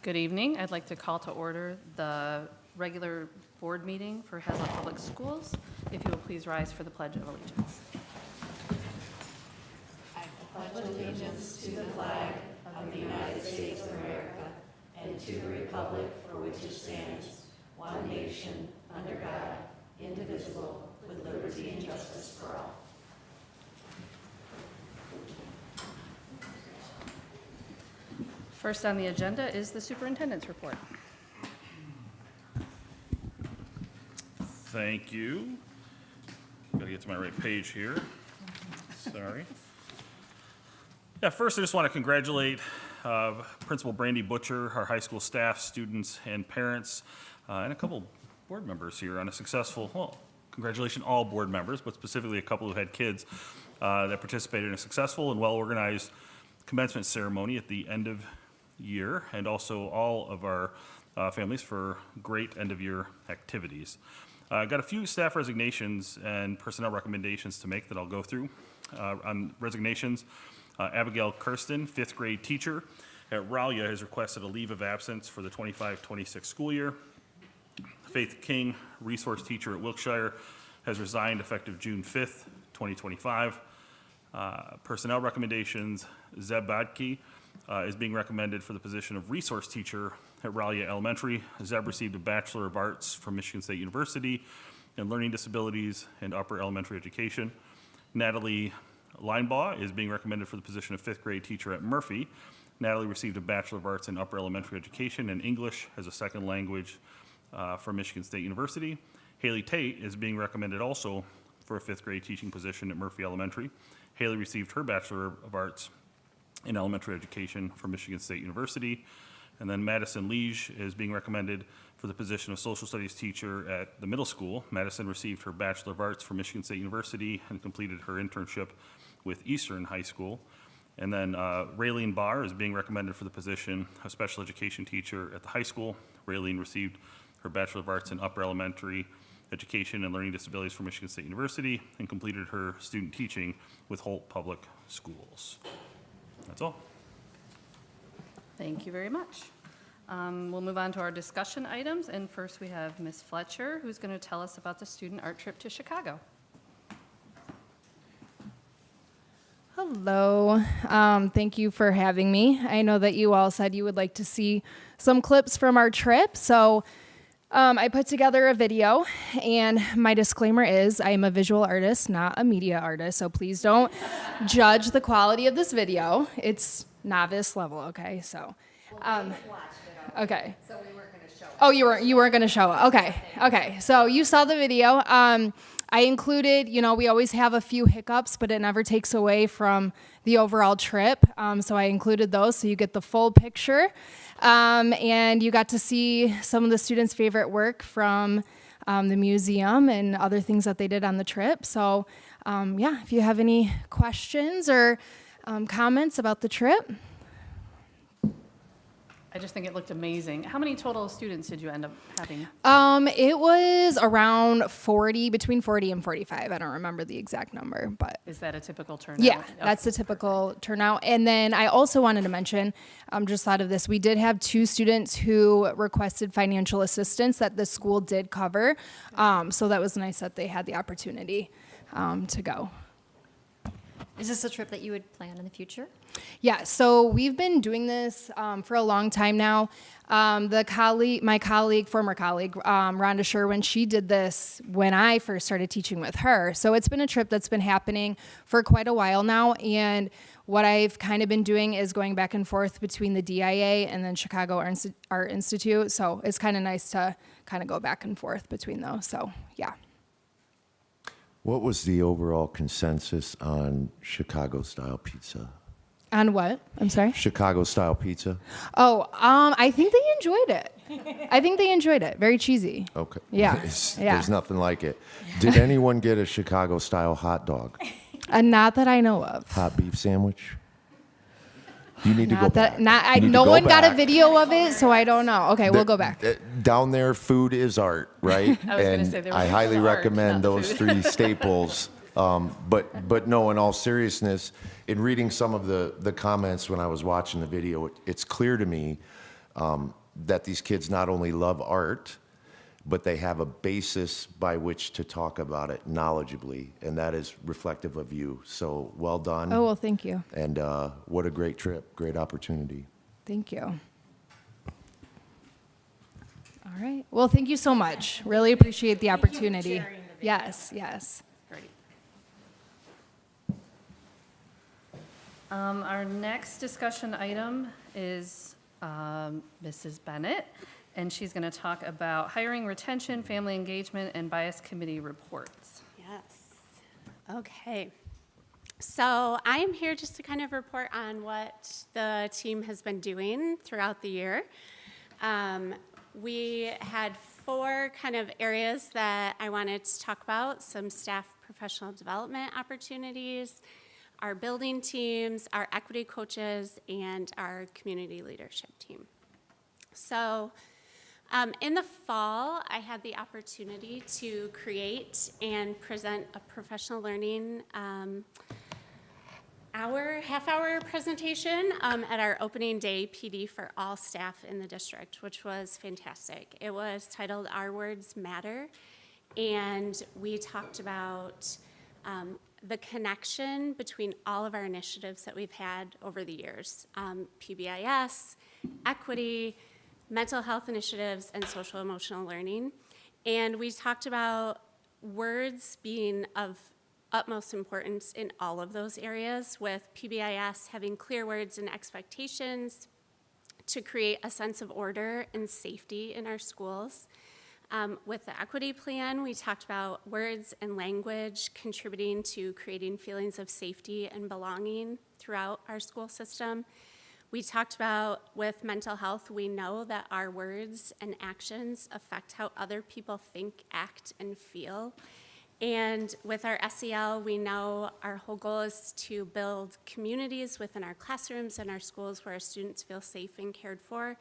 Good evening. I'd like to call to order the regular board meeting for Haslett Public Schools. If you will please rise for the Pledge of Allegiance. I pledge allegiance to the flag of the United States of America and to the republic for which it stands, one nation, under God, indivisible, with liberty and justice for all. First on the agenda is the superintendent's report. Thank you. Got to get to my right page here. Sorry. Yeah, first I just want to congratulate Principal Brandy Butcher, our high school staff, students, and parents, and a couple board members here on a successful, well, congratulations all board members, but specifically a couple who had kids that participated in a successful and well-organized commencement ceremony at the end of year, and also all of our families for great end-of-year activities. Got a few staff resignations and personnel recommendations to make that I'll go through. On resignations, Abigail Kirsten, 5th grade teacher at Raleigh, has requested a leave of absence for the 25-26 school year. Faith King, resource teacher at Wilkshire, has resigned effective June 5th, 2025. Personnel recommendations, Zeb Badke is being recommended for the position of resource teacher at Raleigh Elementary. Zeb received a Bachelor of Arts from Michigan State University in Learning Disabilities and Upper Elementary Education. Natalie Linebaugh is being recommended for the position of 5th grade teacher at Murphy. Natalie received a Bachelor of Arts in Upper Elementary Education and English as a second language from Michigan State University. Haley Tate is being recommended also for a 5th grade teaching position at Murphy Elementary. Haley received her Bachelor of Arts in Elementary Education from Michigan State University. And then Madison Liege is being recommended for the position of social studies teacher at the middle school. Madison received her Bachelor of Arts from Michigan State University and completed her internship with Eastern High School. And then Raylene Barr is being recommended for the position of special education teacher at the high school. Raylene received her Bachelor of Arts in Upper Elementary Education and Learning Disabilities from Michigan State University and completed her student teaching with Holt Public Schools. That's all. Thank you very much. We'll move on to our discussion items, and first we have Ms. Fletcher, who's going to tell us about the student art trip to Chicago. Hello. Thank you for having me. I know that you all said you would like to see some clips from our trip, so I put together a video, and my disclaimer is I am a visual artist, not a media artist, so please don't judge the quality of this video. It's novice level, okay? So, okay. So we weren't going to show it. Oh, you weren't going to show it. Okay. So you saw the video. I included, we always have a few hiccups, but it never takes away from the overall trip. So I included those so you get the full picture. And you got to see some of the students' favorite work from the museum and other things that they did on the trip. So, if you have any questions or comments about the trip. I just think it looked amazing. How many total students did you end up having? It was around 40, between 40 and 45. I don't remember the exact number, but. Is that a typical turnout? Yeah, that's the typical turnout. And then I also wanted to mention, just thought of this, we did have 2 students who requested financial assistance that the school did cover. So that was nice that they had the opportunity to go. Is this a trip that you would plan in the future? Yeah, so we've been doing this for a long time now. My former colleague, Rhonda Sherwin, she did this when I first started teaching with her. So it's been a trip that's been happening for quite a while now. And what I've kind of been doing is going back and forth between the DIA and then Chicago Art Institute. So it's kind of nice to kind of go back and forth between those. So, yeah. What was the overall consensus on Chicago-style pizza? On what? I'm sorry? Chicago-style pizza? Oh, I think they enjoyed it. Very cheesy. Okay. Yeah. There's nothing like it. Did anyone get a Chicago-style hot dog? Not that I know of. Hot beef sandwich? You need to go back. No one got a video of it, so I don't know. Okay, we'll go back. Down there, food is art, right? I was gonna say, there was I highly art, recommend not those food. 3 staples. But no, in all seriousness, in reading some of the comments when I was watching the video, it's clear to me that these kids not only love art, but they have a basis by which to talk about it knowledgeably, and that is reflective of you. So well done. Oh, well, thank you. And what a great trip, great opportunity. Thank you. All right. Well, thank you so much. Really appreciate the opportunity. sharing the video. Yes, yes. Great. Our next discussion item is Mrs. Bennett, and she's going to talk about hiring, retention, family engagement, and bias committee reports. Yes. Okay. So I am here just to kind of report on what the team has been doing throughout the year. We had 4 kind of areas that I wanted to talk about: some staff professional development opportunities, our building teams, our equity coaches, and our community leadership team. So in the fall, I had the opportunity to create and present a professional learning half-hour presentation at our opening day PD for all staff in the district, which was fantastic. It was titled Our Words Matter, and we talked about the connection between all of our initiatives that we've had over the years, PBIS, equity, mental health initiatives, and social emotional learning. And we talked about words being of utmost importance in all of those areas, with PBIS having clear words and expectations to create a sense of order and safety in our schools. With the equity plan, we talked about words and language contributing to creating feelings of safety and belonging throughout our school system. We talked about, with mental health, we know that our words and actions affect how other people think, act, and feel. And with our SEL, we know our whole goal is to build communities within our classrooms and our schools where our students feel safe and cared for,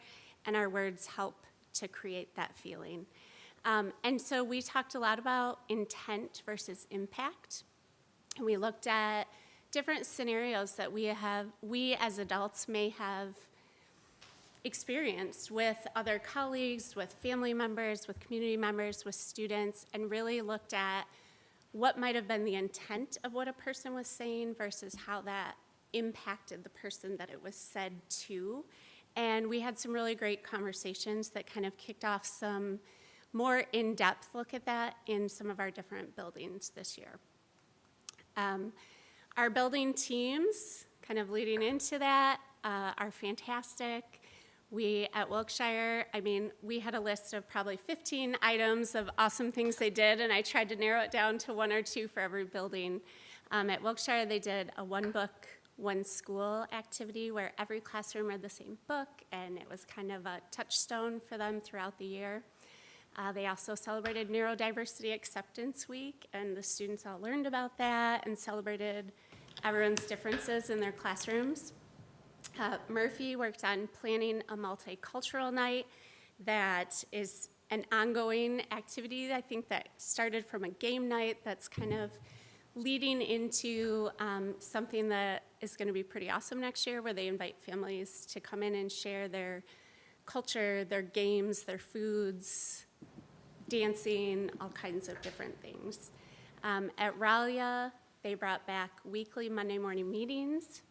and our words help to create that feeling. And so we talked a lot about intent versus impact. And we looked at different scenarios that we as adults may have experienced with other colleagues, with family members, with community members, with students, and really looked at what might have been the intent of what a person was saying versus how that impacted the person that it was said to. And we had some really great conversations that kind of kicked off some more in-depth look at that in some of our different buildings this year. Our building teams, kind of leading into that, are fantastic. We at Wilkshire, we had a list of probably 15 items of awesome things they did, and I tried to narrow it down to 1 or 2 for every building. At Wilkshire, they did a one book, one school activity where every classroom read the same book, and it was kind of a touchstone for them throughout the year. They also celebrated Neurodiversity Acceptance Week, and the students all learned about that and celebrated everyone's differences in their classrooms. Murphy worked on planning a multicultural night that is an ongoing activity, I think, that started from a game night that's kind of leading into something that is going to be pretty awesome next year, where they invite families to come in and share their culture, their games, their foods, dancing, all kinds of different things. At Rallia, they brought back weekly Monday morning meetings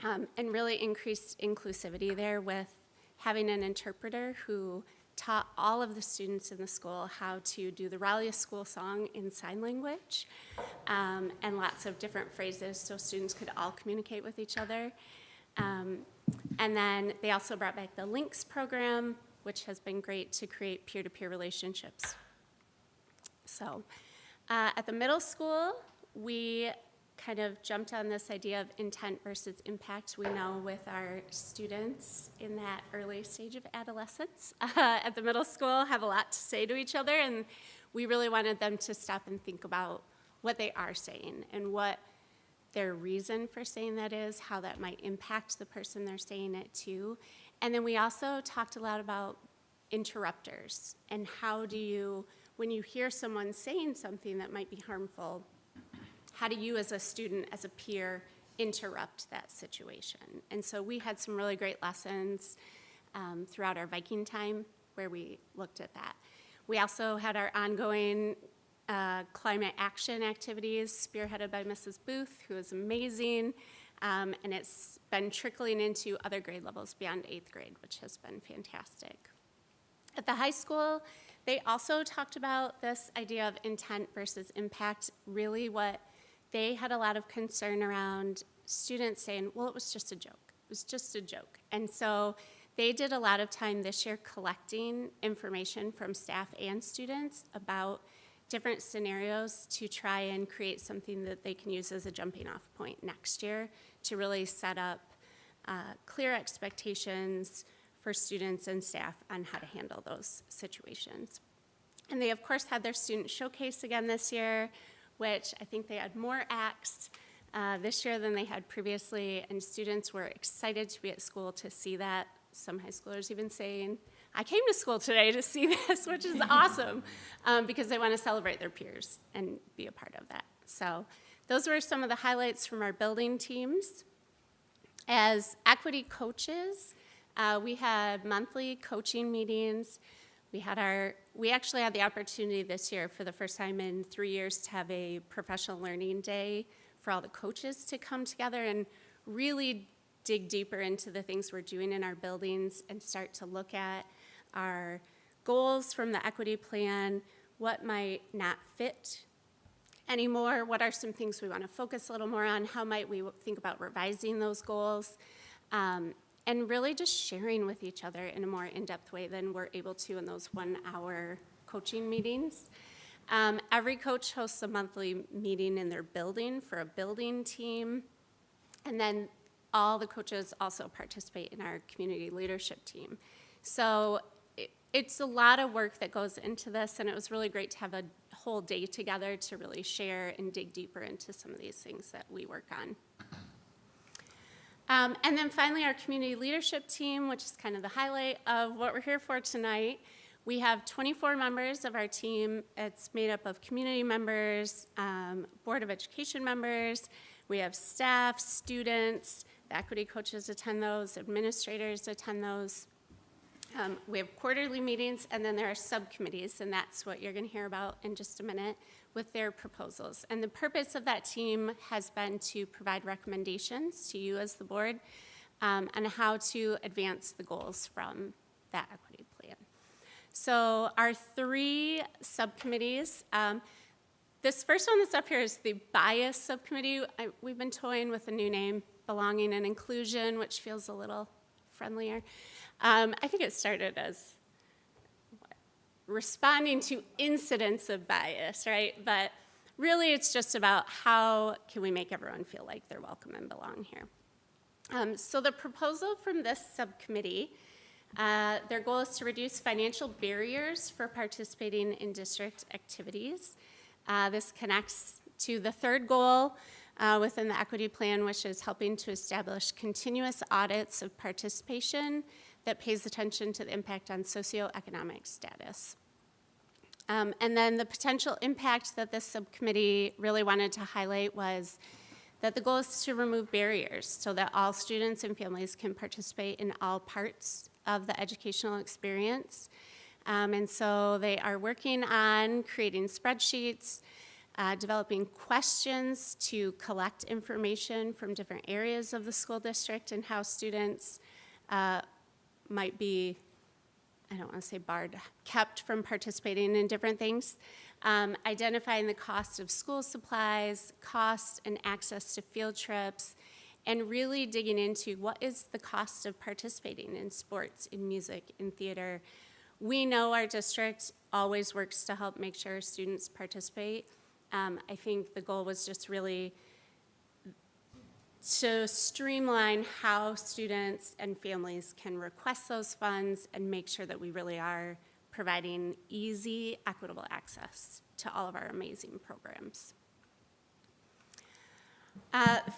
and really increased inclusivity there with having an interpreter who taught all of the students in the school how to do the Rallia school song in sign language, and lots of different phrases so students could all communicate with each other. And then they also brought back the Links program, which has been great to create peer-to-peer relationships. So at the middle school, we kind of jumped on this idea of intent versus impact. We know with our students in that early stage of adolescence at the middle school have a lot to say to each other, and we really wanted them to stop and think about what they are saying and what their reason for saying that is, how that might impact the person they're saying it to. And then we also talked a lot about interrupters and how do you, when you hear someone saying something that might be harmful, how do you as a student, as a peer, interrupt that situation? And so we had some really great lessons throughout our Viking time, where we looked at that. We also had our ongoing climate action activities spearheaded by Mrs. Booth, who is amazing, and it's been trickling into other grade levels beyond 8th grade, which has been fantastic. At the high school, they also talked about this idea of intent versus impact. Really what they had a lot of concern around students saying, well, it was just a joke. It was just a joke. And so they did a lot of time this year collecting information from staff and students about different scenarios to try and create something that they can use as a jumping off point next year to really set up clear expectations for students and staff on how to handle those situations. And they, of course, had their student showcase again this year, which I think they had more acts this year than they had previously, and students were excited to be at school to see that. Some high schoolers even saying, I came to school today to see this, which is awesome, because they want to celebrate their peers and be a part of that. So those were some of the highlights from our building teams. As equity coaches, we had monthly coaching meetings. We actually had the opportunity this year for the first time in 3 years to have a professional learning day for all the coaches to come together and really dig deeper into the things we're doing in our buildings and start to look at our goals from the equity plan, what might not fit anymore, what are some things we want to focus a little more on, how might we think about revising those goals, and really just sharing with each other in a more in-depth way than we're able to in those 1 hour coaching meetings. Every coach hosts a monthly meeting in their building for a building team, and then all the coaches also participate in our community leadership team. So it's a lot of work that goes into this, and it was really great to have a whole day together to really share and dig deeper into some of these things that we work on. And then finally, our community leadership team, which is kind of the highlight of what we're here for tonight. We have 24 members of our team. It's made up of community members, Board of Education members. We have staff, students, the equity coaches attend those, administrators attend those. We have quarterly meetings, and then there are subcommittees, and that's what you're going to hear about in just a minute with their proposals. And the purpose of that team has been to provide recommendations to you as the board on how to advance the goals from that equity plan. So our 3 subcommittees, this first one that's up here is the bias subcommittee. We've been toying with a new name, belonging and inclusion, which feels a little friendlier. I think it started as responding to incidents of bias, right? But really it's just about how can we make everyone feel like they're welcome and belong here. So the proposal from this subcommittee, their goal is to reduce financial barriers for participating in district activities. This connects to the third goal within the equity plan, which is helping to establish continuous audits of participation that pays attention to the impact on socioeconomic status. And then the potential impact that this subcommittee really wanted to highlight was that the goal is to remove barriers so that all students and families can participate in all parts of the educational experience. And so they are working on creating spreadsheets, developing questions to collect information from different areas of the school district and how students might be, I don't want to say barred, kept from participating in different things. Identifying the cost of school supplies, cost and access to field trips, and really digging into what is the cost of participating in sports, in music, in theater. We know our district always works to help make sure students participate. I think the goal was just really to streamline how students and families can request those funds and make sure that we really are providing easy, equitable access to all of our amazing programs.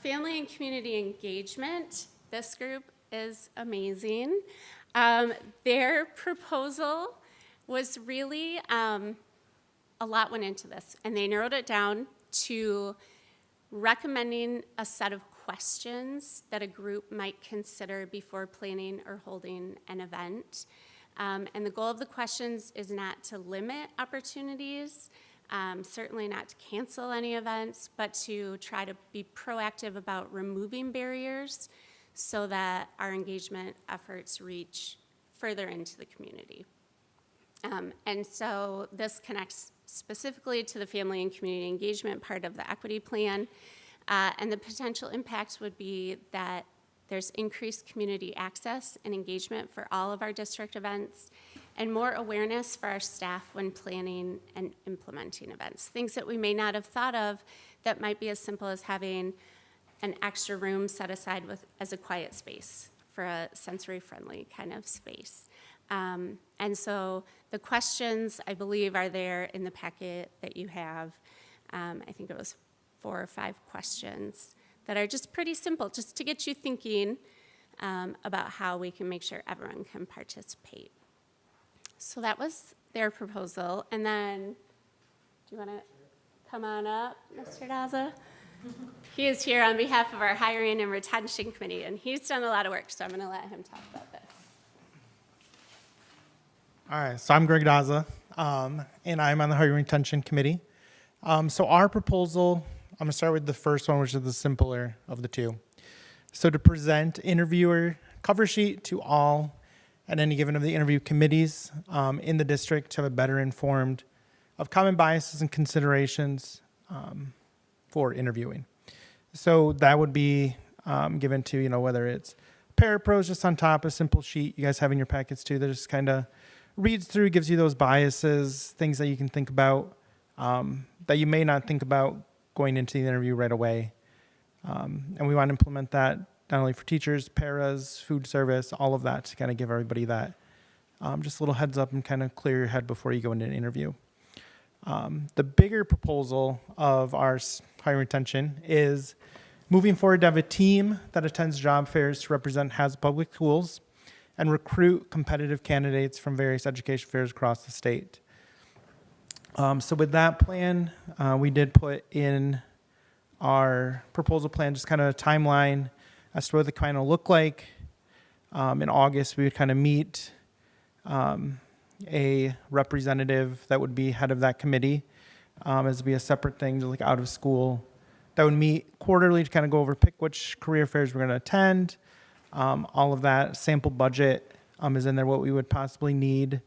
Family and community engagement, this group is amazing. Their proposal was really, a lot went into this, and they narrowed it down to recommending a set of questions that a group might consider before planning or holding an event. And the goal of the questions is not to limit opportunities, certainly not to cancel any events, but to try to be proactive about removing barriers so that our engagement efforts reach further into the community. And so this connects specifically to the family and community engagement part of the equity plan. And the potential impacts would be that there's increased community access and engagement for all of our district events, and more awareness for our staff when planning and implementing events. Things that we may not have thought of that might be as simple as having an extra room set aside as a quiet space for a sensory-friendly kind of space. And so the questions, I believe, are there in the packet that you have. I think it was 4 or 5 questions that are just pretty simple, just to get you thinking about how we can make sure everyone can participate. So that was their proposal. And then, do you want to come on up, Mr. Daza? He is here on behalf of our Hiring and Retention Committee, and he's done a lot of work, so I'm going to let him talk about this. All right, so I'm Greg Daza, and I'm on the Hiring and Retention Committee. So our proposal, I'm going to start with the first one, which is the simpler of the two. So to present interviewer cover sheet to all at any given of the interview committees in the district to have a better informed of common biases and considerations for interviewing. So that would be given to, whether it's parapros just on top, a simple sheet you guys have in your packets too, that just kind of reads through, gives you those biases, things that you can think about that you may not think about going into the interview right away. And we want to implement that not only for teachers, paras, food service, all of that to kind of give everybody that just a little heads up and kind of clear your head before you go into an interview. The bigger proposal of our hiring retention is moving forward to have a team that attends job fairs to represent Haslett Public Schools and recruit competitive candidates from various education fairs across the state. So with that plan, we did put in our proposal plan just kind of a timeline as to what it kind of look like. In August, we would kind of meet a representative that would be head of that committee. As would be a separate thing, like out of school, that would meet quarterly to kind of go over, pick which career fairs we're going to attend. All of that sample budget is in there, what we would possibly need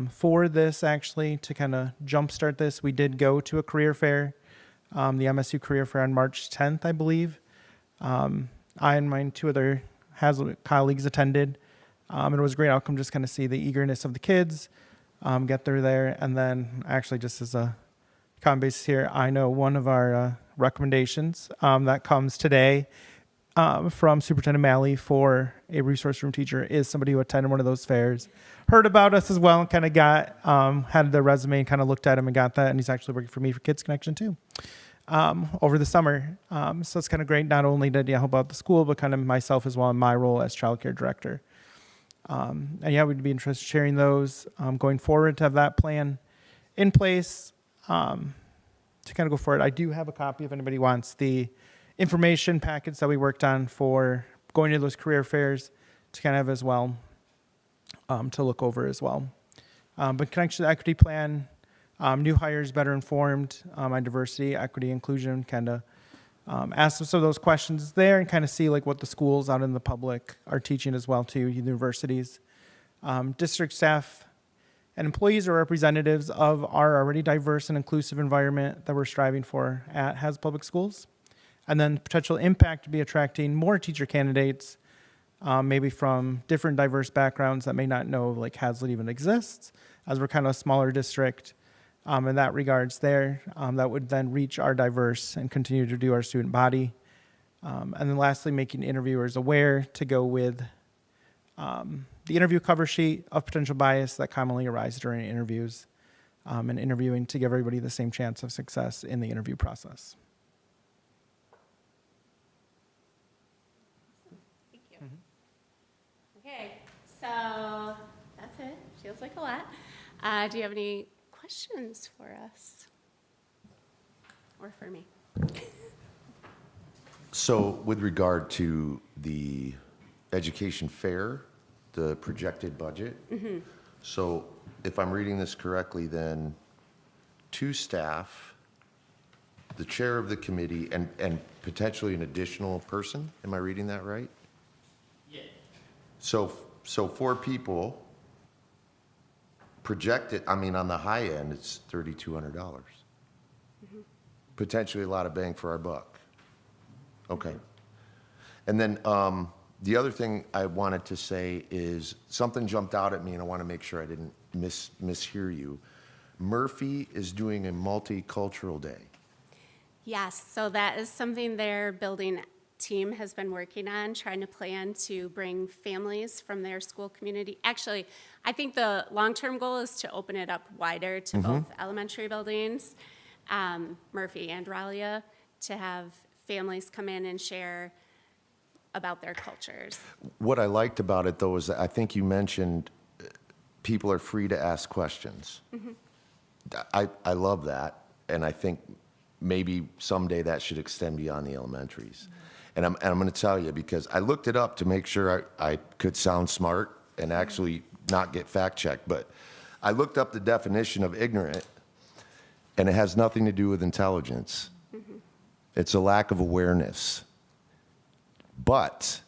for this actually to kind of jumpstart this. We did go to a career fair, the MSU career fair on March 10th, I believe. I and my 2 other Haslett colleagues attended. It was a great outcome, just kind of see the eagerness of the kids, get through there. And then actually just as a common basis here, I know one of our recommendations that comes today from Superintendent Malley for a resource room teacher is somebody who attended one of those fairs, heard about us as well, and kind of got, had their resume and kind of looked at him and got that. And he's actually working for me for Kids Connection too. Over the summer. So it's kind of great. Not only did he help out the school, but kind of myself as well in my role as childcare director. And yeah, we'd be interested in sharing those going forward to have that plan in place to kind of go forward. I do have a copy if anybody wants the information packets that we worked on for going to those career fairs to kind of have as well to look over as well. But connection to the equity plan, new hires better informed on diversity, equity, inclusion, kind of ask some of those questions there and kind of see like what the schools out in the public are teaching as well to universities. District staff and employees are representatives of our already diverse and inclusive environment that we're striving for at Haslett Public Schools. And then potential impact to be attracting more teacher candidates, maybe from different diverse backgrounds that may not know like Haslett even exists, as we're kind of a smaller district. In that regards there, that would then reach our diverse and continue to do our student body. And then lastly, making interviewers aware to go with the interview cover sheet of potential bias that commonly arises during interviews and interviewing to give everybody the same chance of success in the interview process. Thank you. Okay, so that's it. Feels like a lot. Do you have any questions for us or for me? So with regard to the education fair, the projected budget, so if I'm reading this correctly, then 2 staff, the chair of the committee, and potentially an additional person? Am I reading that right? Yeah. So 4 people, projected, I mean, on the high end, it's $3,200. Potentially a lot of bang for our buck. Okay. And then the other thing I wanted to say is something jumped out at me, and I want to make sure I didn't mishear you. Murphy is doing a multicultural day. Yes, so that is something their building team has been working on, trying to plan to bring families from their school community. Actually, I think the long-term goal is to open it up wider to both elementary buildings, Murphy and Raleigh, to have families come in and share about their cultures. What I liked about it, though, is that I think you mentioned people are free to ask questions. I love that, and I think maybe someday that should extend beyond the elementaries. And I'm going to tell you, because I looked it up to make sure I could sound smart and actually not get fact-checked, but I looked up the definition of ignorant, and it has nothing to do with intelligence. It's a lack of awareness. But,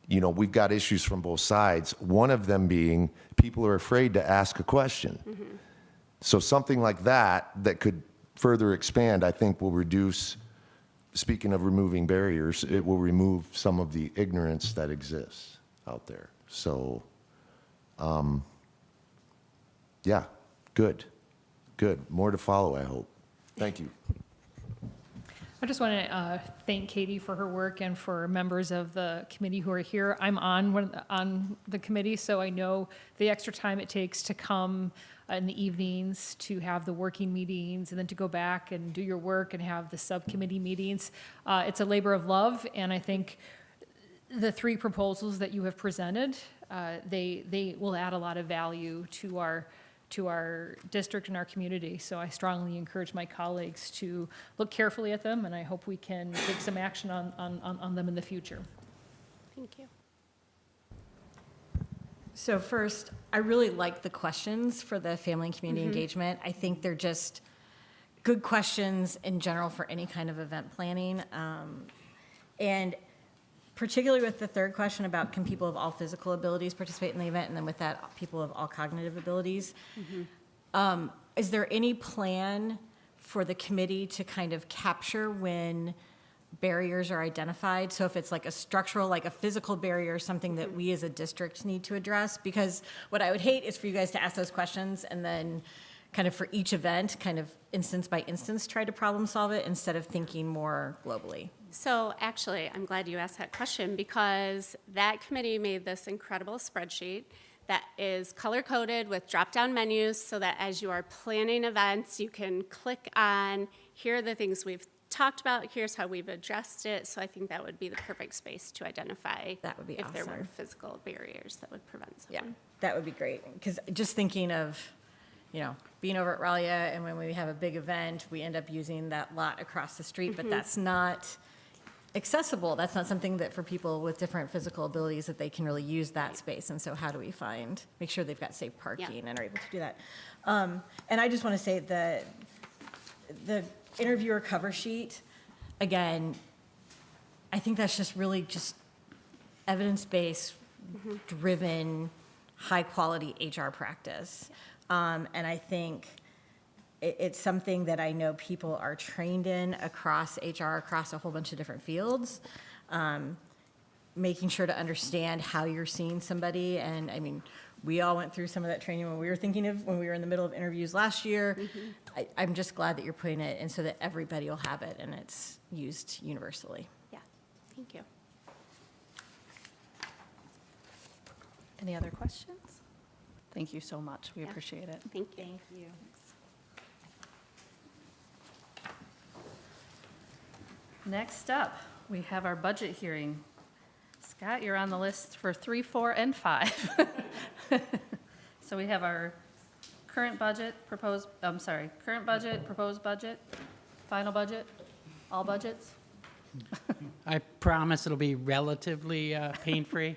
you know, we've got issues from both sides, one of them being people are afraid to ask a question. So something like that could further expand, I think, will reduce, speaking of removing barriers, it will remove some of the ignorance that exists out there. So, yeah, good. More to follow, I hope. Thank you. I just want to thank Katie for her work and for members of the committee who are here. I'm on the committee, so I know the extra time it takes to come in the evenings to have the working meetings and then to go back and do your work and have the subcommittee meetings. It's a labor of love, and I think the 3 proposals that you have presented, they will add a lot of value to our district and our community. So I strongly encourage my colleagues to look carefully at them, and I hope we can take some action on them in the future. Thank you. So first, I really like the questions for the family and community engagement. I think they're just good questions in general for any kind of event planning. And particularly with the third question about can people of all physical abilities participate in the event, and then with that, people of all cognitive abilities. Is there any plan for the committee to kind of capture when barriers are identified? So if it's like a structural, like a physical barrier, something that we as a district need to address? Because what I would hate is for you guys to ask those questions and then kind of for each event, kind of instance by instance, try to problem solve it instead of thinking more globally. So actually, I'm glad you asked that question, because that committee made this incredible spreadsheet that is color-coded with drop-down menus so that as you are planning events, you can click on, here are the things we've talked about, here's how we've addressed it. So I think that would be the perfect space to identify That would be if there were awesome. physical barriers that would prevent Yeah, someone. that would be great. Because just thinking of, you know, being over at Raleigh, and when we have a big event, we end up using that lot across the street, but that's not accessible. That's not something that for people with different physical abilities that they can really use that space. And so how do we make sure they've got safe parking and are able to do that? And I just want to say that the interviewer cover sheet, again, I think that's just really just evidence-based, driven, high-quality HR practice. And I think it's something that I know people are trained in across HR, across a whole bunch of different fields. Making sure to understand how you're seeing somebody. And I mean, we all went through some of that training when we were in the middle of interviews last year. I'm just glad that you're putting it in so that everybody will have it and it's used universally. Yeah, thank you. Any other questions? Thank you so much. We Yeah. appreciate it. Thank you. Next up, we have our budget hearing. Scott, you're on the list for 3, 4, and 5. So we have our current budget, proposed budget, final budget, all budgets? I promise it'll be relatively pain-free.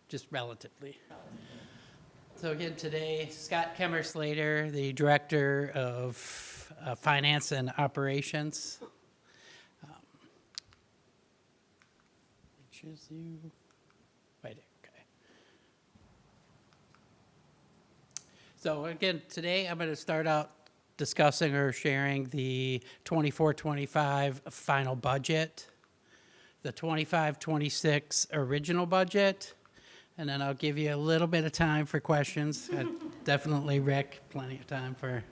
Just relatively. So again, today, Scott Kemmer-Slater, the Director of Finance and Operations. Choose you. Right there, okay. So again, today I'm going to start out discussing or sharing the 24-25 final budget, the 25-26 original budget, and then I'll give you a little bit of time for questions. Definitely, Rick, plenty of time for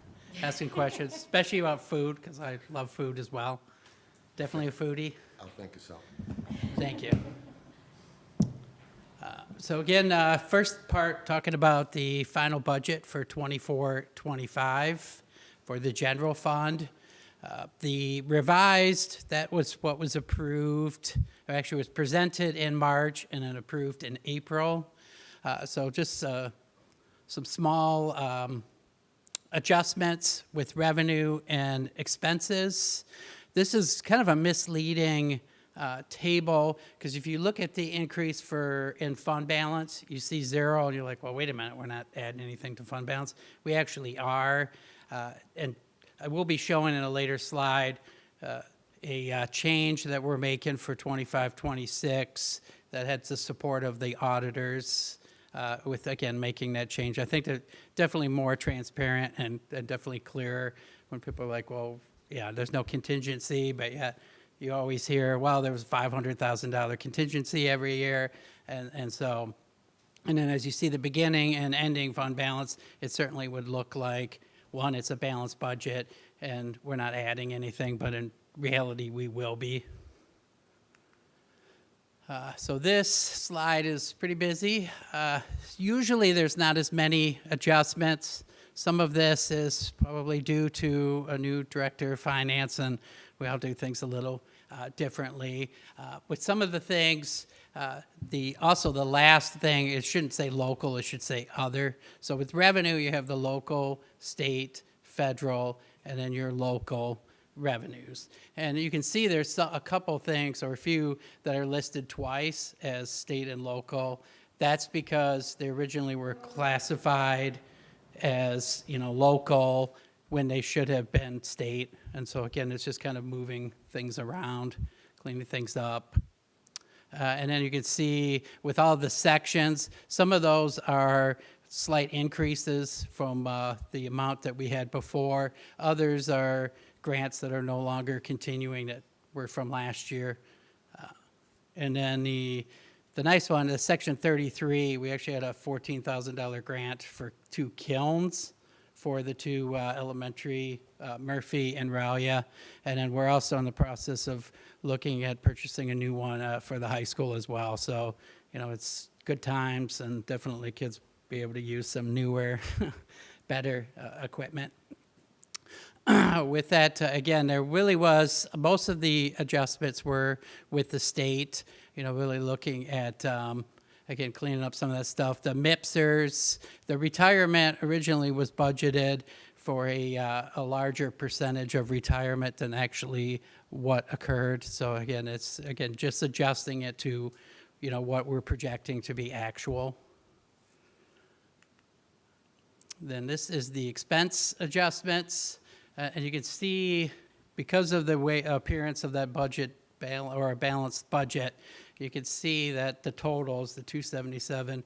asking questions, especially about food, because I love food as well. Definitely a foodie. I'll think of something. Thank you. So again, first part, talking about the final budget for 24-25 for the general fund. The revised, that was what was approved, or actually was presented in March and then approved in April. So just some small adjustments with revenue and expenses. This is kind of a misleading table, because if you look at the increase in fund balance, you see 0, and you're like, well, wait a minute, we're not adding anything to fund balance. We actually are, and I will be showing in a later slide a change that we're making for 25-26 that had the support of the auditors with, again, making that change. I think that definitely more transparent and definitely clearer when people are like, well, yeah, there's no contingency, but yeah, you always hear, well, there was $500,000 contingency every year, and then as you see the beginning and ending fund balance, it certainly would look like, one, it's a balanced budget, and we're not adding anything, but in reality, we will be. So this slide is pretty busy. Usually, there's not as many adjustments. Some of this is probably due to a new director of finance, and we all do things a little differently. With some of the things, also the last thing, it shouldn't say local, it should say other. So with revenue, you have the local, state, federal, and then your local revenues. And you can see there's a couple things, or a few, that are listed twice as state and local. That's because they originally were classified as, local, when they should have been state. And so again, it's just kind of moving things around, cleaning things up. And then you can see with all the sections, some of those are slight increases from the amount that we had before. Others are grants that are no longer continuing that were from last year. And then the nice one, the section 33, we actually had a $14,000 grant for 2 kilns for the 2 elementary, Murphy and Raulia. And then we're also in the process of looking at purchasing a new one for the high school as well. So, it's good times, and definitely kids be able to use some newer, better equipment. With that, again, there really was, most of the adjustments were with the state, really looking at, again, cleaning up some of that stuff. The MIPSers, the retirement originally was budgeted for a larger percentage of retirement than actually what occurred. So again, it's, just adjusting it to, what we're projecting to be actual. Then this is the expense adjustments. And you can see, because of the way appearance of that budget, or a balanced budget, you can see that the totals, the 277,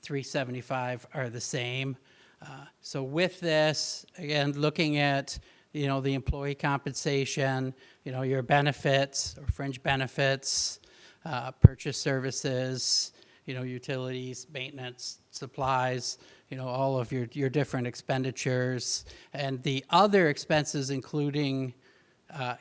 375, are the same. So with this, again, looking at, the employee compensation, your benefits or fringe benefits, purchase services, utilities, maintenance, supplies, all of your different expenditures. And the other expenses, including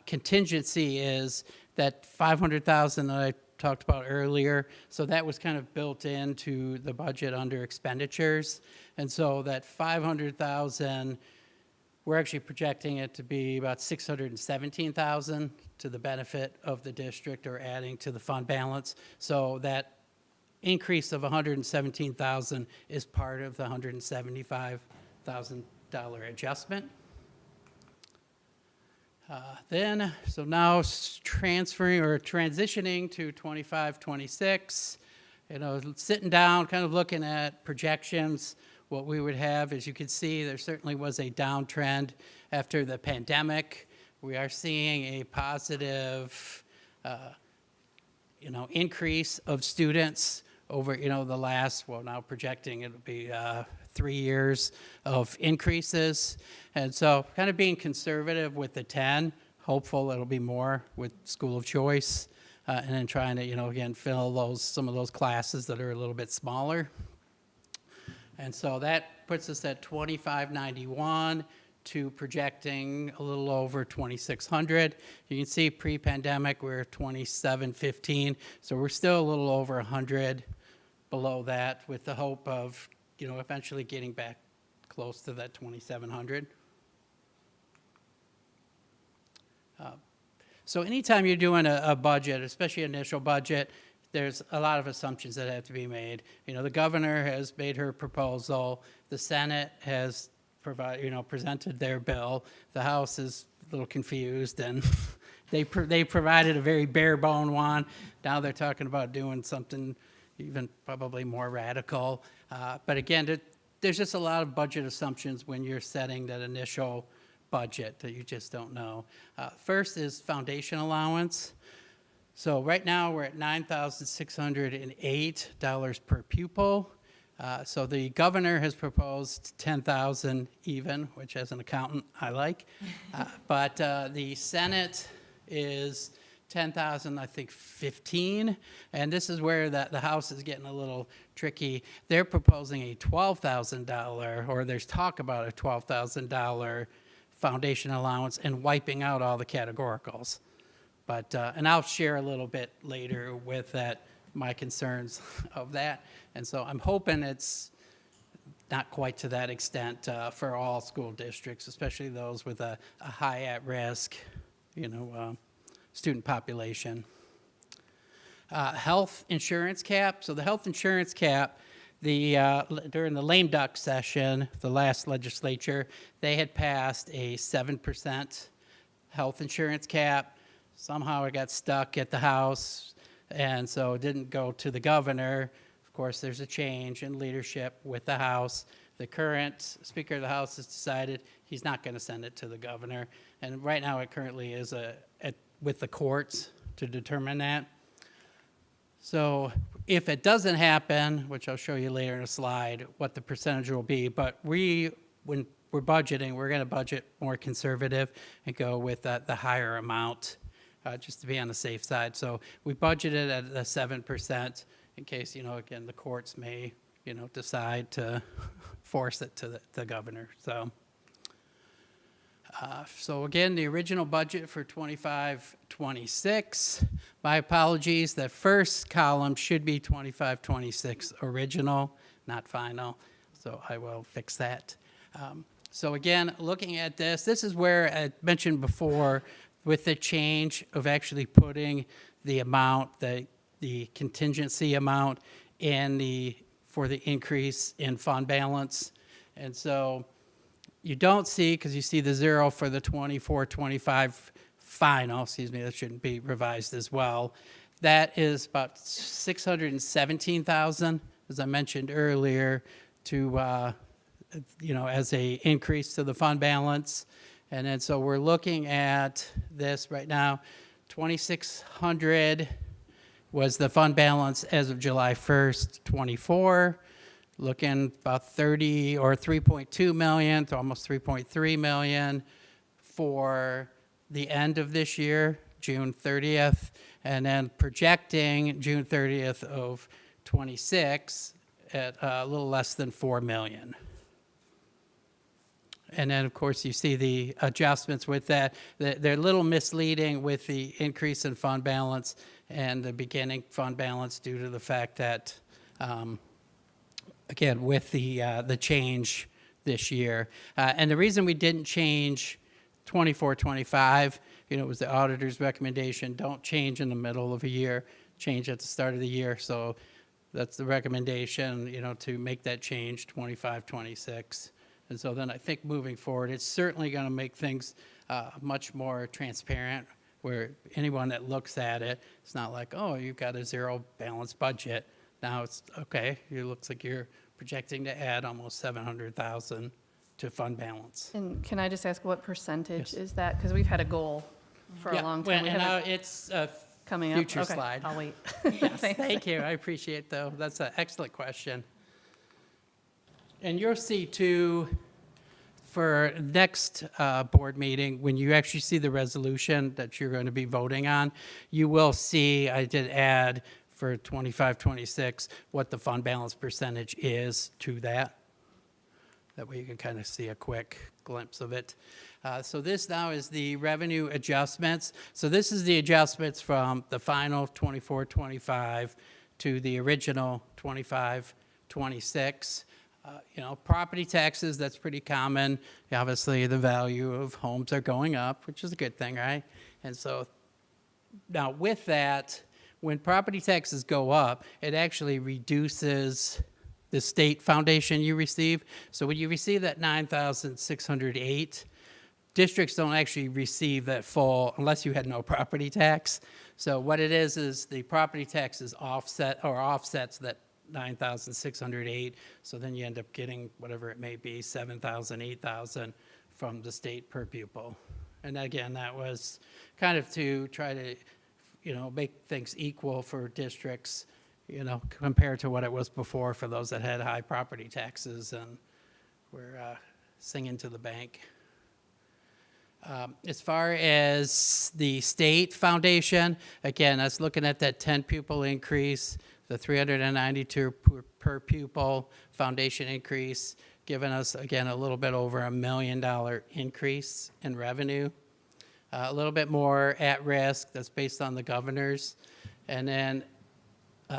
contingency, is that $500,000 that I talked about earlier. So that was kind of built into the budget under expenditures. And so that $500,000, we're actually projecting it to be about $617,000 to the benefit of the district, or adding to the fund balance. So that increase of $117,000 is part of the $175,000 adjustment. So now transferring or transitioning to 25, 26, sitting down, kind of looking at projections, what we would have. As you can see, there certainly was a downtrend after the pandemic. We are seeing a positive, increase of students over, the last, now projecting it'll be 3 years of increases. And so kind of being conservative with the 10, hopeful it'll be more with school of choice, and then trying to, again, fill some of those classes that are a little bit smaller. And so that puts us at 2591 to projecting a little over 2,600. You can see pre-pandemic we're 2,715, so we're still a little over 100 below that, with the hope of eventually getting back close to that 2,700. So anytime you're doing a budget, especially initial budget, there's a lot of assumptions that have to be made. The governor has made her proposal. The Senate has presented their bill. The House is a little confused, and they provided a very bare bone one. Now they're talking about doing something even probably more radical. But again, there's just a lot of budget assumptions when you're setting that initial budget that you just don't know. First is foundation allowance. So right now we're at $9,608 per pupil. So the governor has proposed 10,000 even, which as an accountant I like. But the Senate is 10,000, I think 15, and this is where the House is getting a little tricky. They're proposing a $12,000, or there's talk about a $12,000 foundation allowance and wiping out all the categoricals. But, and I'll share a little bit later with that, my concerns of that. And so I'm hoping it's not quite to that extent for all school districts, especially those with a high at-risk, student population. Health insurance cap. So the health insurance cap, during the lame duck session, the last legislature, they had passed a 7% health insurance cap. Somehow it got stuck at the House, and so it didn't go to the governor. Of course, there's a change in leadership with the House. The current Speaker of the House has decided he's not going to send it to the governor, and right now it currently is with the courts to determine that. So if it doesn't happen, which I'll show you later in a slide, what the percentage will be, but when we're budgeting, we're going to budget more conservative and go with the higher amount, just to be on the safe side. So we budgeted at the 7% in case, again, the courts may, decide to force it to the governor. So again, the original budget for 25-26. My apologies, that first column should be 25-26 original, not final. So I will fix that. So again, looking at this is where I mentioned before, with the change of actually putting the amount, the contingency amount for the increase in fund balance. And so you don't see, because you see the 0 for the 24-25 final, that shouldn't be revised as well. That is about 617,000, as I mentioned earlier, to as a increase to the fund balance. And then so we're looking at this right now, 2,600 was the fund balance as of July 1st, 24. Looking about 30 or 3.2 million to almost 3.3 million for the end of this year, June 30th, and then projecting June 30th of 26 at a little less than 4 million. And then, of course, you see the adjustments with that. They're a little misleading with the increase in fund balance and the beginning fund balance due to the fact that, again, with the change this year. And the reason we didn't change 24-25, it was the auditor's recommendation, don't change in the middle of a year, change at the start of the year. So that's the recommendation, to make that change 25-26. And so then I think moving forward, it's certainly going to make things much more transparent, where anyone that looks at it, it's not like, oh, you've got a zero balanced budget. Now it's, okay, it looks like you're projecting to add almost 700,000 to fund balance. And can I just ask what percentage Yes. is that? Because we've had a goal for a long time. We And haven't- it's coming up. future Okay, slide. I'll wait. Yes, Thanks. thank you. I appreciate though. That's an excellent question. And you'll see too, for next board meeting, when you actually see the resolution that you're going to be voting on, you will see, I did add for 25, 26, what the fund balance percentage is to that. That way you can kind of see a quick glimpse of it. So this now is the revenue adjustments. So this is the adjustments from the final 24, 25 to the original 25, 26. You know, property taxes, that's pretty common. Obviously, the value of homes are going up, which is a good thing, right? And so now with that, when property taxes go up, it actually reduces the state foundation you receive. So when you receive that 9,608, districts don't actually receive that full unless you had no property tax. So what it is the property tax is offsets that 9,608. So then you end up getting whatever it may be, 7,000, 8,000 from the state per pupil. And again, that was kind of to try to, you know, make things equal for districts, you know, compared to what it was before for those that had high property taxes and were singing to the bank. As far as the state foundation, again, that's looking at that 10 pupil increase, the 392 per pupil foundation increase, giving us, again, a little bit over $1 million increase in revenue. A little bit more at risk, that's based on the governors. And then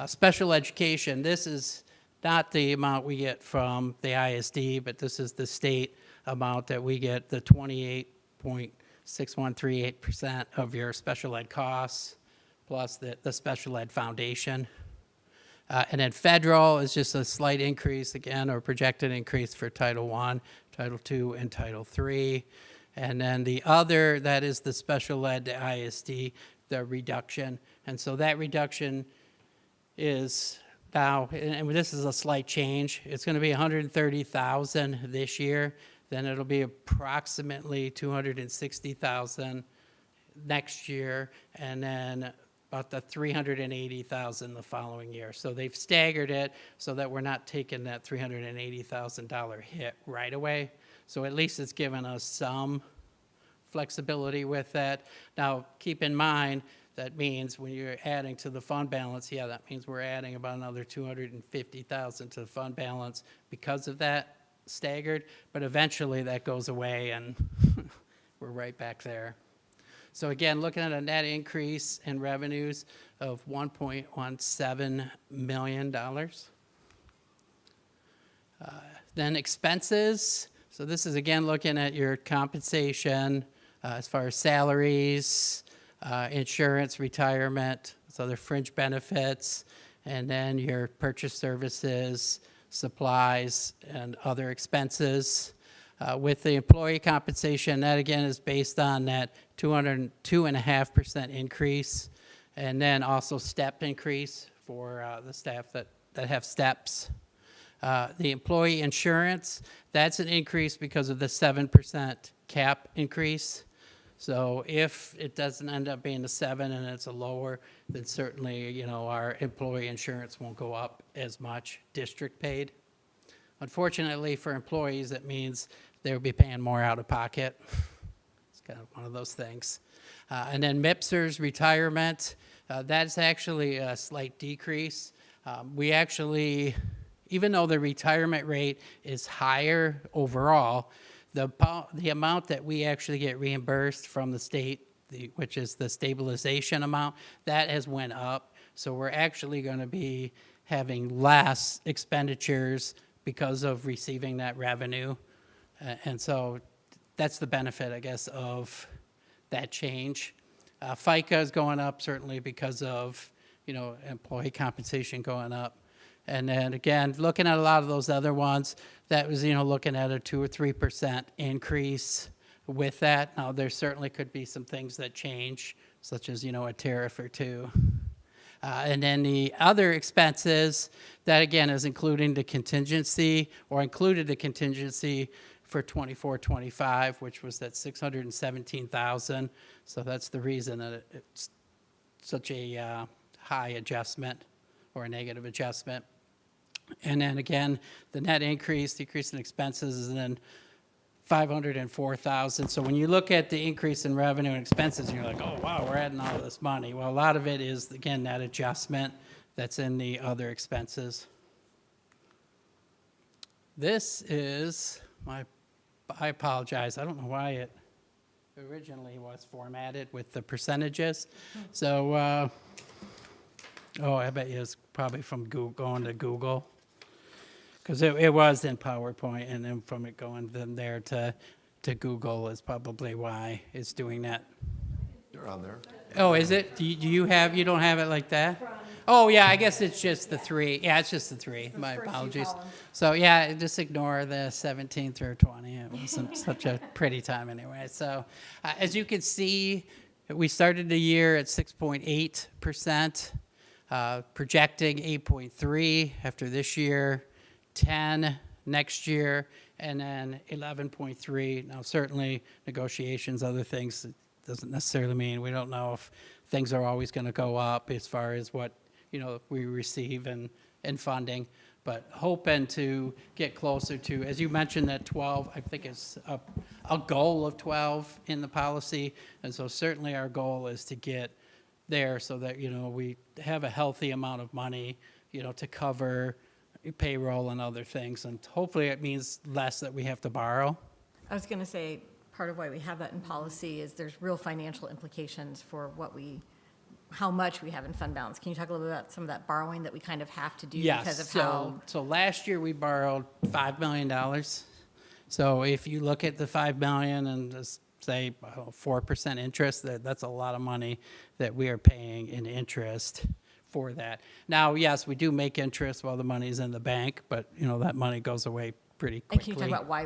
special education, this is not the amount we get from the ISD, but this is the state amount that we get, the 28.6138% of your special ed costs, plus the special ed foundation. And then federal is just a slight increase, again, or projected increase for Title I, Title II, and Title III. And then the other, that is the special ed, the ISD, the reduction. And so that reduction is now, and this is a slight change, it's going to be 130,000 this year. Then it'll be approximately 260,000 next year, and then about the 380,000 the following year. So they've staggered it so that we're not taking that $380,000 hit right away. So at least it's given us some flexibility with that. Now, keep in mind, that means when you're adding to the fund balance, yeah, that means we're adding about another 250,000 to the fund balance because of that staggered, but eventually that goes away and we're right back there. So again, looking at a net increase in revenues of $1.17 million. Then expenses. So this is again looking at your compensation as far as salaries, insurance, retirement, so other fringe benefits, and then your purchase services, supplies, and other expenses. With the employee compensation, that again is based on that 202.5% increase, and then also step increase for the staff that have steps. The employee insurance, that's an increase because of the 7% cap increase. So if it doesn't end up being a 7 and it's a lower, then certainly, you know, our employee insurance won't go up as much, district paid. Unfortunately for employees, it means they'll be paying more out of pocket. It's kind of one of those things. And then MIPSers retirement, that's actually a slight decrease. We actually, even though the retirement rate is higher overall, the amount that we actually get reimbursed from the state, which is the stabilization amount, that has went up. So we're actually going to be having less expenditures because of receiving that revenue. And so that's the benefit, I guess, of that change. FICA is going up certainly because of, you know, employee compensation going up. And then again, looking at a lot of those other ones, that was, looking at a 2 or 3% increase with that. Now, there certainly could be some things that change, such as, a tariff or two. And then the other expenses, that again is including the contingency, or included the contingency for 24-25, which was that $617,000. So that's the reason that it's such a high adjustment or a negative adjustment. And then again, the net decrease in expenses is then $504,000. So when you look at the increase in revenue and expenses, you're like, oh, wow, we're adding all this money. Well, a lot of it is, again, that adjustment that's in the other expenses. This is I apologize. I don't know why it originally was formatted with the percentages. So, I bet you it's probably from going to Google. Because it was in PowerPoint, and then from it going from there to Google is probably why it's doing that. They're on there. Oh, is it? You don't have it like that? Oh, yeah, I guess it's just the 3. Yeah, it's just the 3. My apologies. So, yeah, just ignore the 17 through 20. It wasn't such a pretty time anyway. So, as you can see, we started the year at 6.8%, projecting 8.3 after this year, 10 next year, and then 11.3. Now, certainly negotiations, other things, it doesn't necessarily mean we don't know if things are always going to go up as far as what we receive in funding, but hoping to get closer to, as you mentioned, that 12. I think it's a goal of 12 in the policy, and so certainly our goal is to get there so that we have a healthy amount of money to cover payroll and other things, and hopefully it means less that we have to borrow. I was going to say, part of why we have that in policy is there's real financial implications for how much we have in fund balance. Can you talk a little bit about some of that borrowing that we kind of have to do because of how? So last year we borrowed $5 million. So if you look at the $5 million and just say 4% interest, that's a lot of money that we are paying in interest for that. Now, yes, we do make interest while the money's in the bank, but that money goes away pretty quickly. And can you talk about why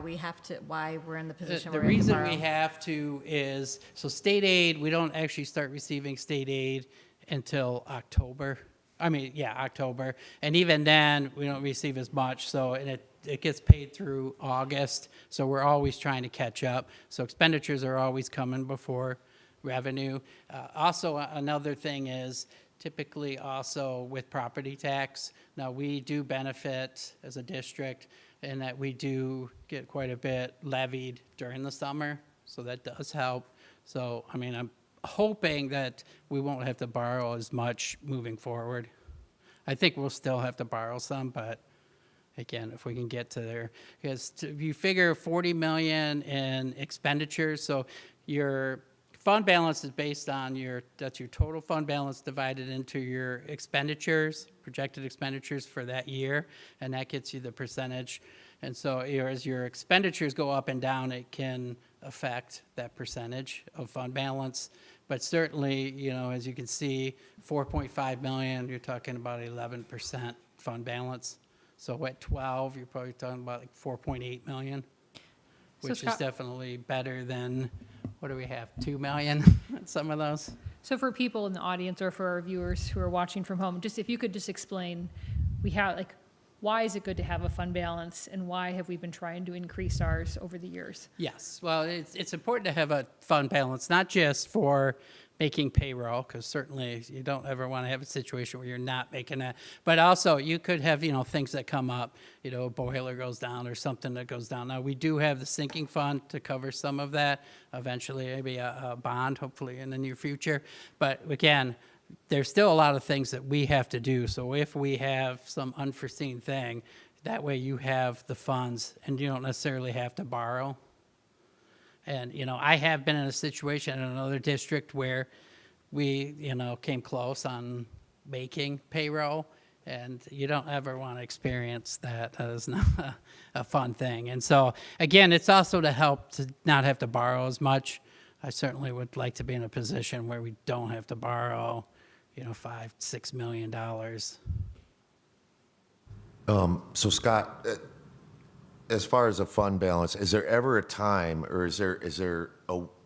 we're in the position The we're in to reason borrow? we have to is, so state aid, we don't actually start receiving state aid until October. October. And even then, we don't receive as much, so it gets paid through August, so we're always trying to catch up. So expenditures are always coming before revenue. Also, another thing is, typically also with property tax. Now, we do benefit as a district in that we do get quite a bit levied during the summer, so that does help. So, I'm hoping that we won't have to borrow as much moving forward. I think we'll still have to borrow some, but again, if we can get to there. Because if you figure 40 million in expenditures, so your fund balance is based on that's your total fund balance divided into your expenditures, projected expenditures for that year, and that gets you the percentage. And so as your expenditures go up and down, it can affect that percentage of fund balance. But certainly, as you can see, 4.5 million, you're talking about 11% fund balance. So at 12, you're probably talking about like 4.8 million, which is Scott, definitely better than, what do we have, 2 million in some of those? So for people in the audience or for our viewers who are watching from home, just if you could just explain, why is it good to have a fund balance, and why have we been trying to increase ours over the years? Yes, well, it's important to have a fund balance, not just for making payroll, because certainly you don't ever want to have a situation where you're not making that, but also you could have, things that come up, a boiler goes down or something that goes down. Now, we do have the sinking fund to cover some of that, eventually maybe a bond, hopefully in the near future, but again, there's still a lot of things that we have to do. So if we have some unforeseen thing, that way you have the funds and you don't necessarily have to borrow. And, I have been in a situation in another district where we, came close on making payroll, and you don't ever want to experience that. That is not a fun thing. And so, again, it's also to help to not have to borrow as much. I certainly would like to be in a position where we don't have to borrow, $5-6 million. So Scott, as far as a fund balance, is there ever a time, or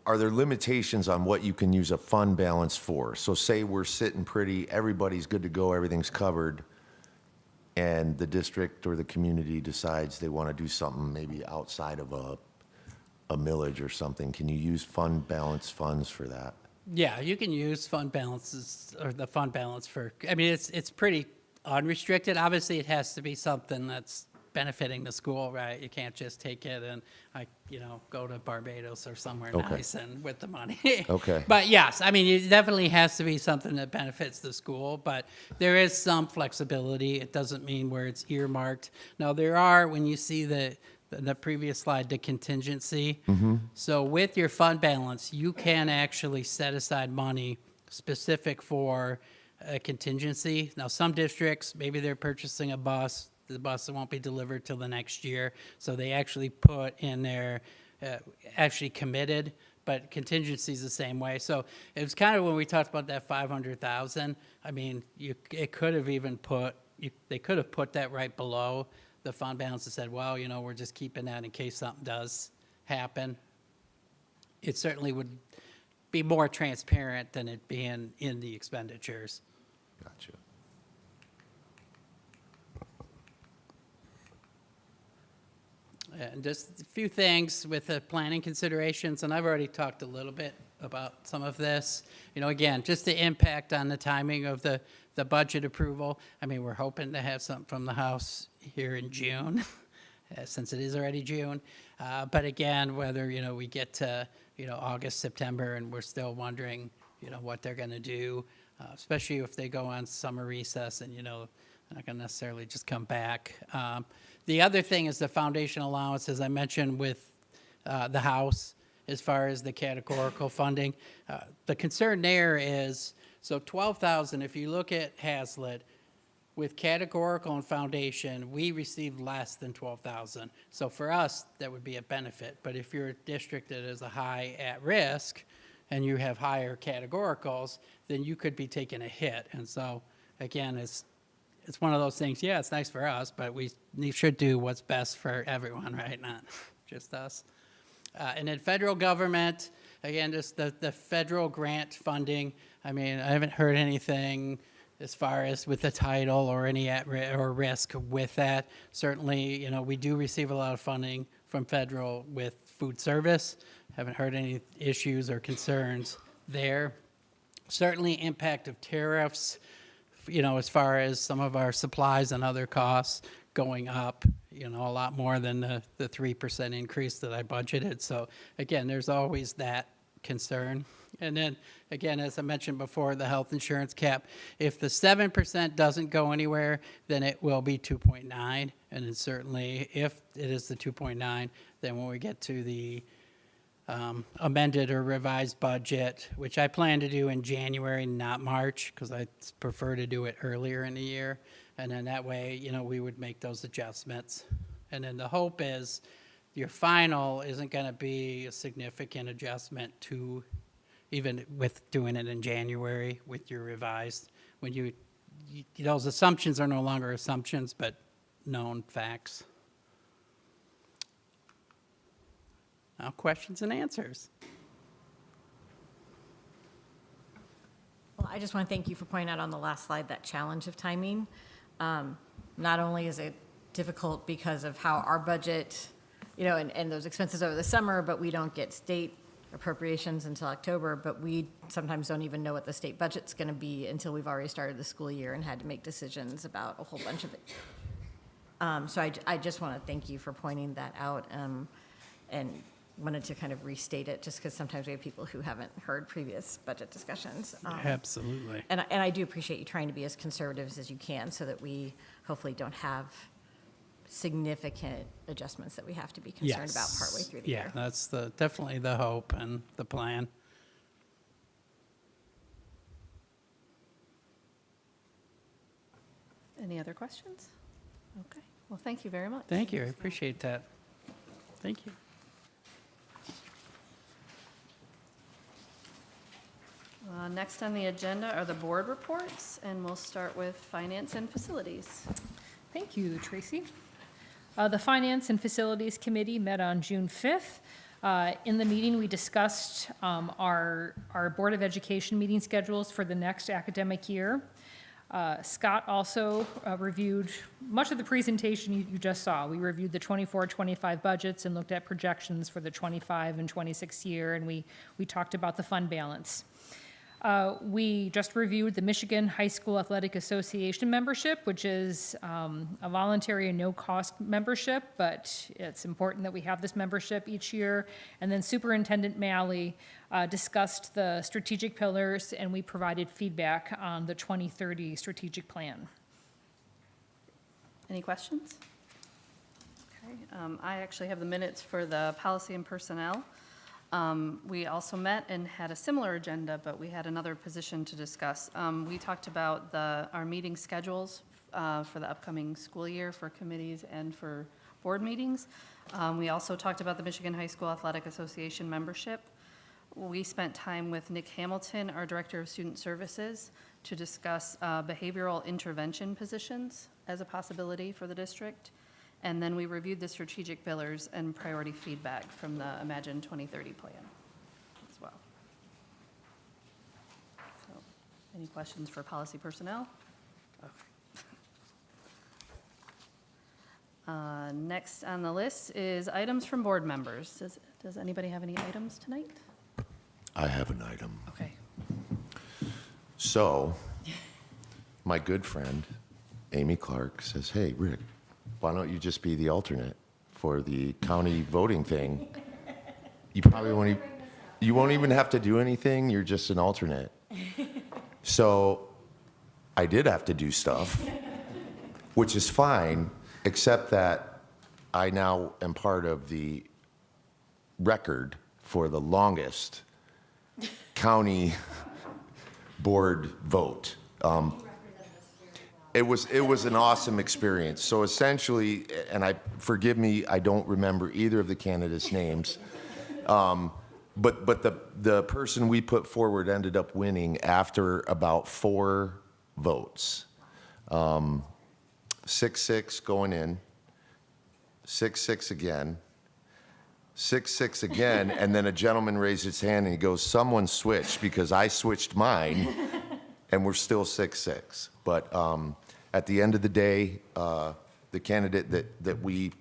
are there limitations on what you can use a fund balance for? So say we're sitting pretty, everybody's good to go, everything's covered, and the district or the community decides they want to do something maybe outside of a millage or something. Can you use fund balance funds for that? Yeah, you can use fund balances or the fund balance for, I mean, it's pretty unrestricted. Obviously, it has to be something that's benefiting the school, right? You can't just take it and, go to Barbados or somewhere Okay. nice and with the money. Okay. But yes, I mean, it definitely has to be something that benefits the school, but there is some flexibility. It doesn't mean where it's earmarked. Now, there are, when you see the previous slide, the contingency. So with your fund balance, you can actually set aside money specific for a contingency. Now, some districts, maybe they're purchasing a bus. The bus won't be delivered till the next year. So they actually put in there, actually committed, but contingency is the same way. So it was kind of when we talked about that 500,000, I mean, they could have put that right below the fund balance and said, well, we're just keeping that in case something does happen. It certainly would be more transparent than it being in the expenditures. Gotcha. And just a few things with the planning considerations, and I've already talked a little bit about some of this. Again, just the impact on the timing of the budget approval. I mean, we're hoping to have something from the House here in June, since it is already June. But again, whether, we get to, August, September, and we're still wondering, what they're going to do, especially if they go on summer recess and, they're not going to necessarily just come back. The other thing is the foundation allowance, as I mentioned with the House, as far as the categorical funding. The concern there is, so 12,000, if you look at Haslett, with categorical and foundation, we received less than 12,000. So for us, that would be a benefit. But if you're a district that is a high at risk and you have higher categoricals, then you could be taking a hit. And so, again, it's one of those things, yeah, it's nice for us, but we should do what's best for everyone, right? Not just us. And then federal government, again, just the federal grant funding. I mean, I haven't heard anything as far as with the title or any or risk with that. Certainly, we do receive a lot of funding from federal with food service. Haven't heard any issues or concerns there. Certainly impact of tariffs, as far as some of our supplies and other costs going up, a lot more than the 3% increase that I budgeted. So again, there's always that concern. And then, again, as I mentioned before, the health insurance cap, if the 7% doesn't go anywhere, then it will be 2.9. And then certainly if it is the 2.9, then when we get to the amended or revised budget, which I plan to do in January, not March, because I prefer to do it earlier in the year. And then that way, we would make those adjustments. And then the hope is your final isn't going to be a significant adjustment to, even with doing it in January with your revised, when those assumptions are no longer assumptions, but known facts. Now, questions and answers. Well, I just want to thank you for pointing out on the last slide that challenge of timing. Not only is it difficult because of how our budget, and those expenses over the summer, but we don't get state appropriations until October, but we sometimes don't even know what the state budget's going to be until we've already started the school year and had to make decisions about a whole bunch of it. So I just want to thank you for pointing that out, and wanted to kind of restate it just because sometimes we have people who haven't heard previous budget discussions. Absolutely. And I do appreciate you trying to be as conservative as you can so that we hopefully don't have significant adjustments that we have to be concerned about partway through the year. Yeah, that's definitely the hope and the plan. Any other questions? Okay. Well, thank you very much. Thank you. I appreciate that. Thank you. Next on the agenda are the board reports, and we'll start with finance and facilities. Thank you, Tracy. The Finance and Facilities Committee met on June 5th. In the meeting, we discussed our Board of Education meeting schedules for the next academic year. Scott also reviewed much of the presentation you just saw. We reviewed the 24-25 budgets and looked at projections for the 25 and 26 year, and we talked about the fund balance. We just reviewed the Michigan High School Athletic Association membership, which is a voluntary and no-cost membership, but it's important that we have this membership each year. And then Superintendent Malley discussed the strategic pillars, and we provided feedback on the 2030 strategic plan. Any questions? Okay, I actually have the minutes for the policy and personnel. We also met and had a similar agenda, but we had another position to discuss. We talked about our meeting schedules for the upcoming school year for committees and for board meetings. We also talked about the Michigan High School Athletic Association membership. We spent time with Nick Hamilton, our Director of Student Services, to discuss behavioral intervention positions as a possibility for the district. And then we reviewed the strategic pillars and priority feedback from the Imagine 2030 plan as well. So, any questions for policy personnel? Okay. Next on the list is items from board members. Does anybody have any items tonight? I have an item. Okay. So, my good friend, Amy Clark, says, hey, Rick, why don't you just be the alternate for the county voting thing? You probably won't even have to do anything. You're just an alternate. So I did have to do stuff, which is fine, except that I now am part of the record for the longest county board vote. It was an awesome experience. So essentially, and forgive me, I don't remember either of the candidates' names, but the person we put forward ended up winning after about 4 votes. 6-6 going in, 6-6 again, 6-6 again, and then a gentleman raised his hand and he goes, someone switched because I switched mine, and we're still 6-6. But at the end of the day, the candidate that we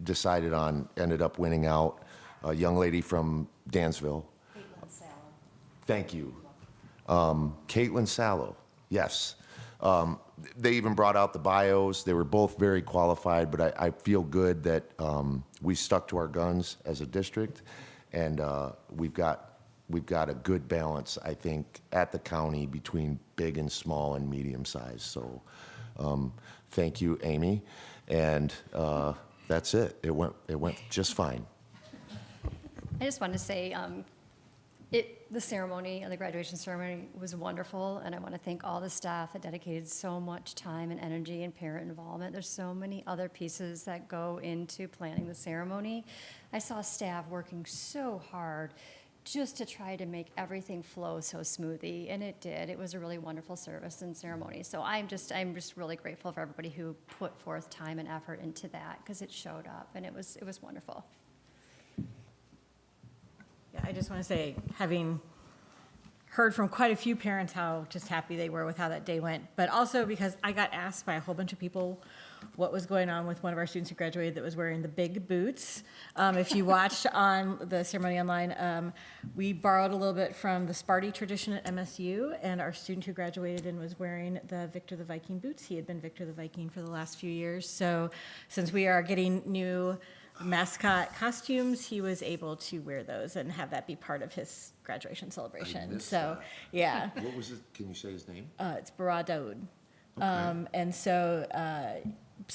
decided on ended up winning out, a young lady from Dansville. Caitlin Sallow. Thank you. Caitlin Sallow, yes. They even brought out the bios. They were both very qualified, but I feel good that we stuck to our guns as a district, and we've got a good balance, I think, at the county between big and small and medium size. So thank you, Amy. And that's it. It went just fine. I just wanted to say, the ceremony, the graduation ceremony was wonderful, and I want to thank all the staff that dedicated so much time and energy and parent involvement. There's so many other pieces that go into planning the ceremony. I saw staff working so hard just to try to make everything flow so smoothly, and it did. It was a really wonderful service and ceremony. So I'm just really grateful for everybody who put forth time and effort into that, because it showed up, and it was wonderful. Yeah, I just want to say, having heard from quite a few parents how just happy they were with how that day went, but also because I got asked by a whole bunch of people what was going on with one of our students who graduated that was wearing the big boots. If you watched on the ceremony online, we borrowed a little bit from the Sparty tradition at MSU, and our student who graduated and was wearing the Victor the Viking boots. He had been Victor the Viking for the last few years. So since we are getting new mascot costumes, he was able to wear those and have that be part of his graduation celebration. So, yeah. What was it? Can you say his name? It's Barad Daoud. Okay. And so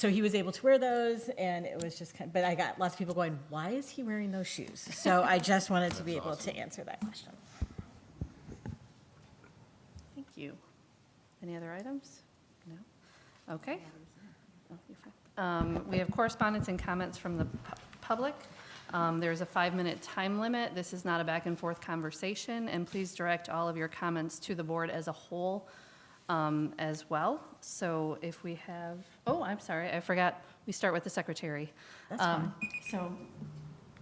he was able to wear those, and it was just but I got lots of people going, why is he wearing those shoes? So I just wanted to be able to answer that question. Thank you. Any other items? No? Okay. Oh, you're fine. We have correspondence and comments from the public. There's a 5-minute time limit. This is not a back and forth conversation, and please direct all of your comments to the board as a whole. as well. So if we have, oh, I'm sorry, I forgot, we start with the secretary. That's fine. So,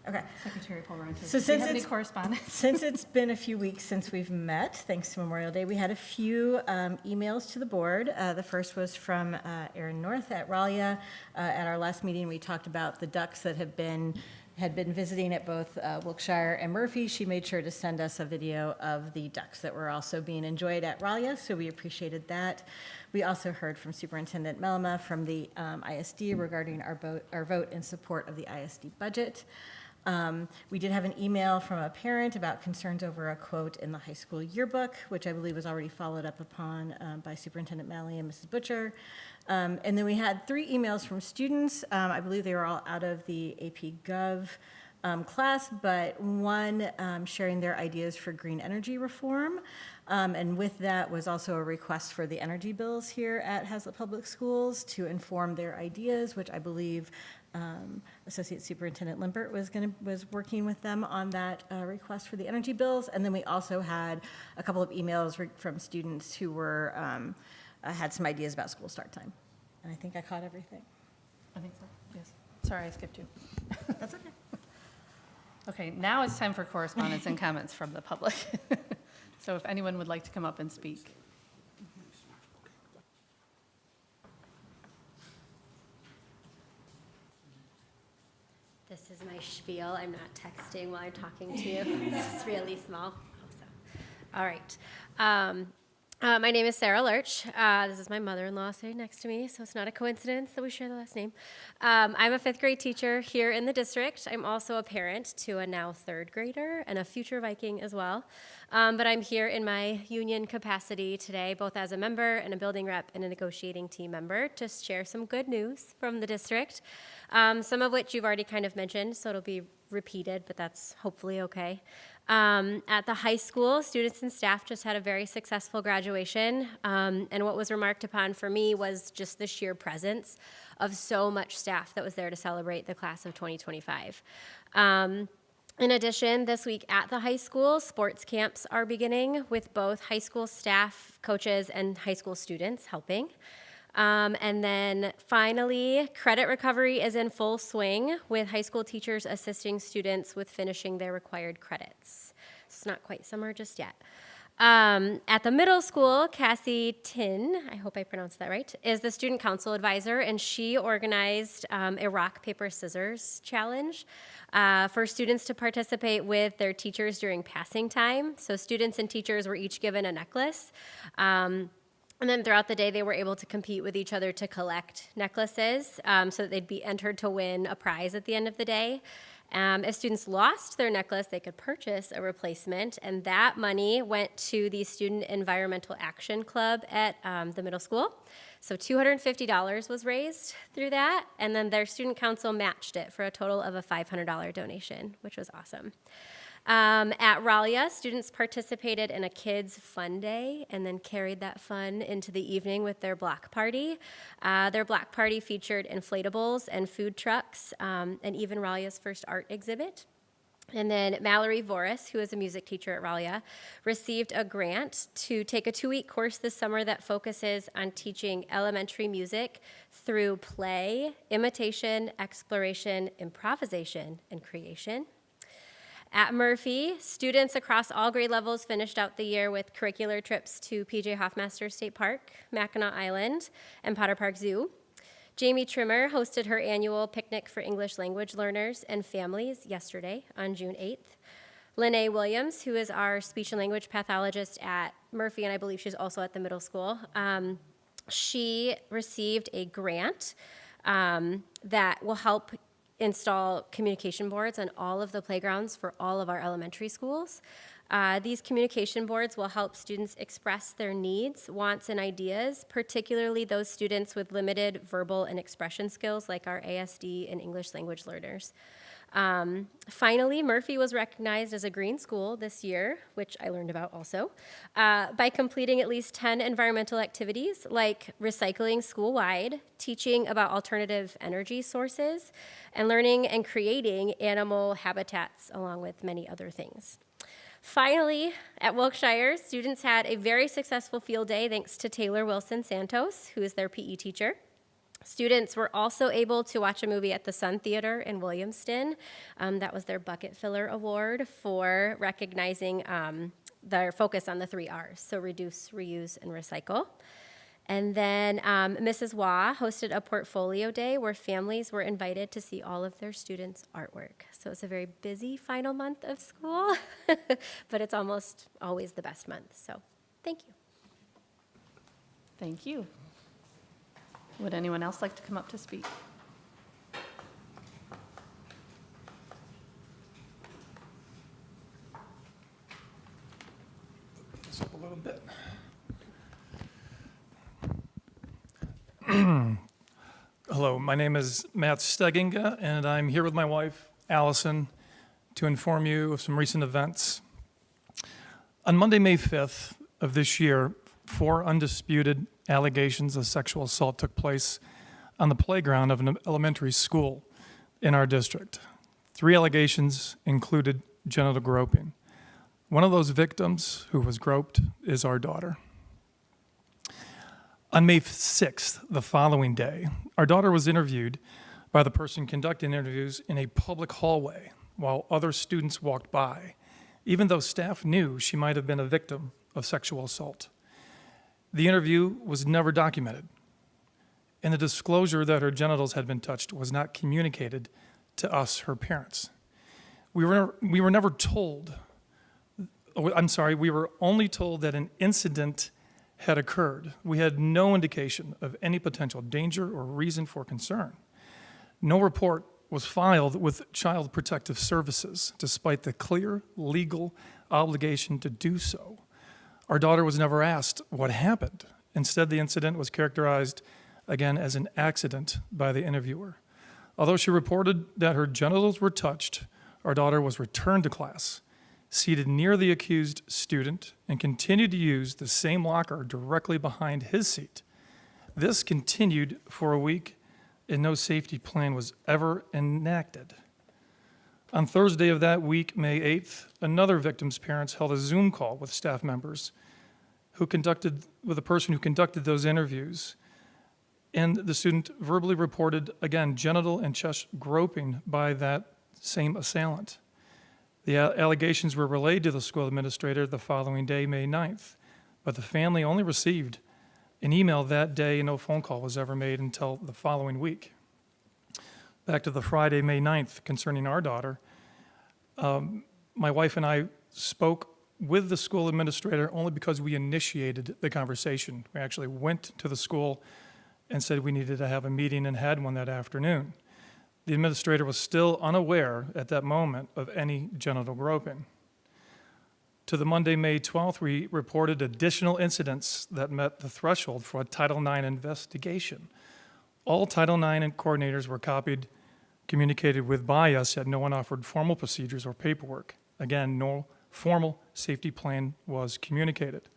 Okay. Secretary Pulverantis, So do you since have any it's- correspondence? Since it's been a few weeks since we've met, thanks to Memorial Day, we had a few emails to the board. The first was from Erin North at Ralia. At our last meeting, we talked about the ducks that had been visiting at both Wilkshire and Murphy. She made sure to send us a video of the ducks that were also being enjoyed at Ralia, so we appreciated that. We also heard from Superintendent Melma from the ISD regarding our vote in support of the ISD budget. We did have an email from a parent about concerns over a quote in the high school yearbook, which I believe was already followed up upon by Superintendent Malley and Mrs. Butcher. And then we had 3 emails from students. I believe they were all out of the AP Gov class, but one sharing their ideas for green energy reform. And with that was also a request for the energy bills here at Haslett Public Schools to inform their ideas, which I believe Associate Superintendent Limpert was working with them on that request for the energy bills. And then we also had a couple of emails from students who were had some ideas about school start time. And I think I caught everything. I think so, yes. Sorry, I skipped you. That's okay. Okay, now it's time for correspondence and comments from the public. So if anyone would like to come up and speak. This is my spiel. I'm not texting while I'm talking to you. It's really small. Also. All right. My name is Sarah Lurch. This is my mother-in-law sitting next to me, so it's not a coincidence that we share the last name. I'm a 5th grade teacher here in the district. I'm also a parent to a now 3rd grader and a future Viking as well. But I'm here in my union capacity today, both as a member and a building rep and a negotiating team member, to share some good news from the district, some of which you've already kind of mentioned, so it'll be repeated, but that's hopefully okay. At the high school, students and staff just had a very successful graduation, and what was remarked upon for me was just the sheer presence of so much staff that was there to celebrate the class of 2025. In addition, this week at the high school, sports camps are beginning with both high school staff, coaches, and high school students helping. And then finally, credit recovery is in full swing with high school teachers assisting students with finishing their required credits. It's not quite summer just yet. At the middle school, Cassie Tin, I hope I pronounced that right, is the student council advisor, and she organized a rock, paper, scissors challenge for students to participate with their teachers during passing time. So students and teachers were each given a necklace. And then throughout the day, they were able to compete with each other to collect necklaces so that they'd be entered to win a prize at the end of the day. If students lost their necklace, they could purchase a replacement, and that money went to the Student Environmental Action Club at the middle school. So $250 was raised through that, and then their student council matched it for a total of a $500 donation, which was awesome. At Ralia, students participated in a kids' fun day and then carried that fun into the evening with their block party. Their block party featured inflatables and food trucks, and even Ralia's first art exhibit. And then Mallory Voris, who is a music teacher at Ralia, received a grant to take a 2-week course this summer that focuses on teaching elementary music through play, imitation, exploration, improvisation, and creation. At Murphy, students across all grade levels finished out the year with curricular trips to P.J. Hoffmaster State Park, Mackinac Island, and Potter Park Zoo. Jamie Trimmer hosted her annual picnic for English language learners and families yesterday on June 8th. Lene Williams, who is our speech and language pathologist at Murphy, and I believe she's also at the middle school, she received a grant that will help install communication boards on all of the playgrounds for all of our elementary schools. These communication boards will help students express their needs, wants, and ideas, particularly those students with limited verbal and expression skills like our ASD and English language learners. Finally, Murphy was recognized as a green school this year, which I learned about also, by completing at least 10 environmental activities like recycling school-wide, teaching about alternative energy sources, and learning and creating animal habitats, along with many other things. Finally, at Wilkshire, students had a very successful field day thanks to Taylor Wilson Santos, who is their PE teacher. Students were also able to watch a movie at the Sun Theater in Williamston. That was their Bucket Filler Award for recognizing their focus on the 3 R's, so reduce, reuse, and recycle. And then Mrs. Waugh hosted a portfolio day where families were invited to see all of their students' artwork. So it's a very busy final month of school, but it's almost always the best month. So thank you. Thank you. Would anyone else like to come up to speak? This up a little bit. Hello, my name is Matt Steginga, and I'm here with my wife, Allison, to inform you of some recent events. On Monday, May 5th of this year, 4 undisputed allegations of sexual assault took place on the playground of an elementary school in our district. 3 allegations included genital groping. One of those victims who was groped is our daughter. On May 6th, the following day, our daughter was interviewed by the person conducting interviews in a public hallway while other students walked by, even though staff knew she might have been a victim of sexual assault. The interview was never documented, and the disclosure that her genitals had been touched was not communicated to us, her parents. We were never told, we were only told that an incident had occurred. We had no indication of any potential danger or reason for concern. No report was filed with Child Protective Services, despite the clear legal obligation to do so. Our daughter was never asked what happened. Instead, the incident was characterized, again, as an accident by the interviewer. Although she reported that her genitals were touched, our daughter was returned to class, seated near the accused student, and continued to use the same locker directly behind his seat. This continued for a week, and no safety plan was ever enacted. On Thursday of that week, May 8th, another victim's parents held a Zoom call with staff members with the person who conducted those interviews. And the student verbally reported, again, genital and chest groping by that same assailant. The allegations were relayed to the school administrator the following day, May 9th, but the family only received an email that day and no phone call was ever made until the following week. Back to the Friday, May 9th, concerning our daughter, my wife and I spoke with the school administrator only because we initiated the conversation. We actually went to the school and said we needed to have a meeting and had one that afternoon. The administrator was still unaware at that moment of any genital groping. To the Monday, May 12th, we reported additional incidents that met the threshold for a Title IX investigation. All Title IX coordinators were copied, communicated with by us, yet no one offered formal procedures or paperwork. Again, no formal safety plan was communicated.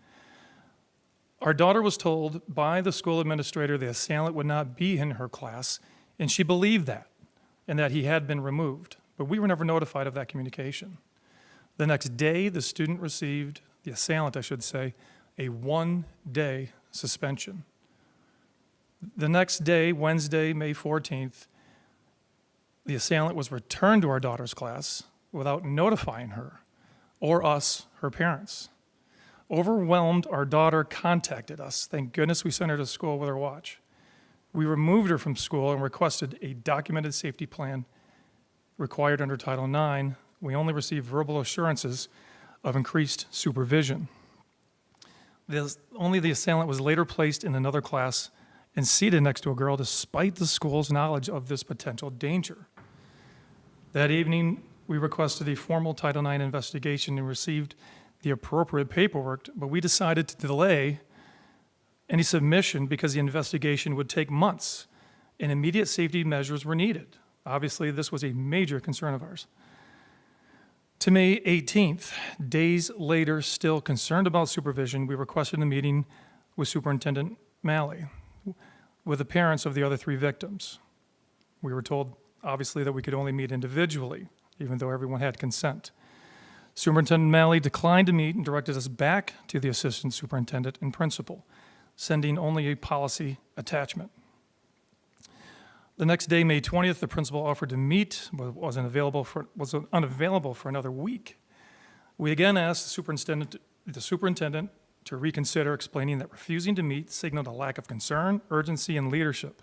Our daughter was told by the school administrator the assailant would not be in her class, and she believed that, and that he had been removed. But we were never notified of that communication. The next day, the assailant, a 1-day suspension. The next day, Wednesday, May 14th, the assailant was returned to our daughter's class without notifying her or us, her parents. Overwhelmed, our daughter contacted us. Thank goodness we sent her to school with her watch. We removed her from school and requested a documented safety plan required under Title IX. We only received verbal assurances of increased supervision. Only the assailant was later placed in another class and seated next to a girl despite the school's knowledge of this potential danger. That evening, we requested a formal Title IX investigation and received the appropriate paperwork, but we decided to delay any submission because the investigation would take months and immediate safety measures were needed. Obviously, this was a major concern of ours. To May 18th, days later, still concerned about supervision, we requested a meeting with Superintendent Malley with the parents of the other 3 victims. We were told, obviously, that we could only meet individually, even though everyone had consent. Superintendent Malley declined to meet and directed us back to the assistant superintendent and principal, sending only a policy attachment. The next day, May 20th, the principal offered to meet, but was unavailable for another week. We again asked the superintendent to reconsider, explaining that refusing to meet signaled a lack of concern, urgency, and leadership.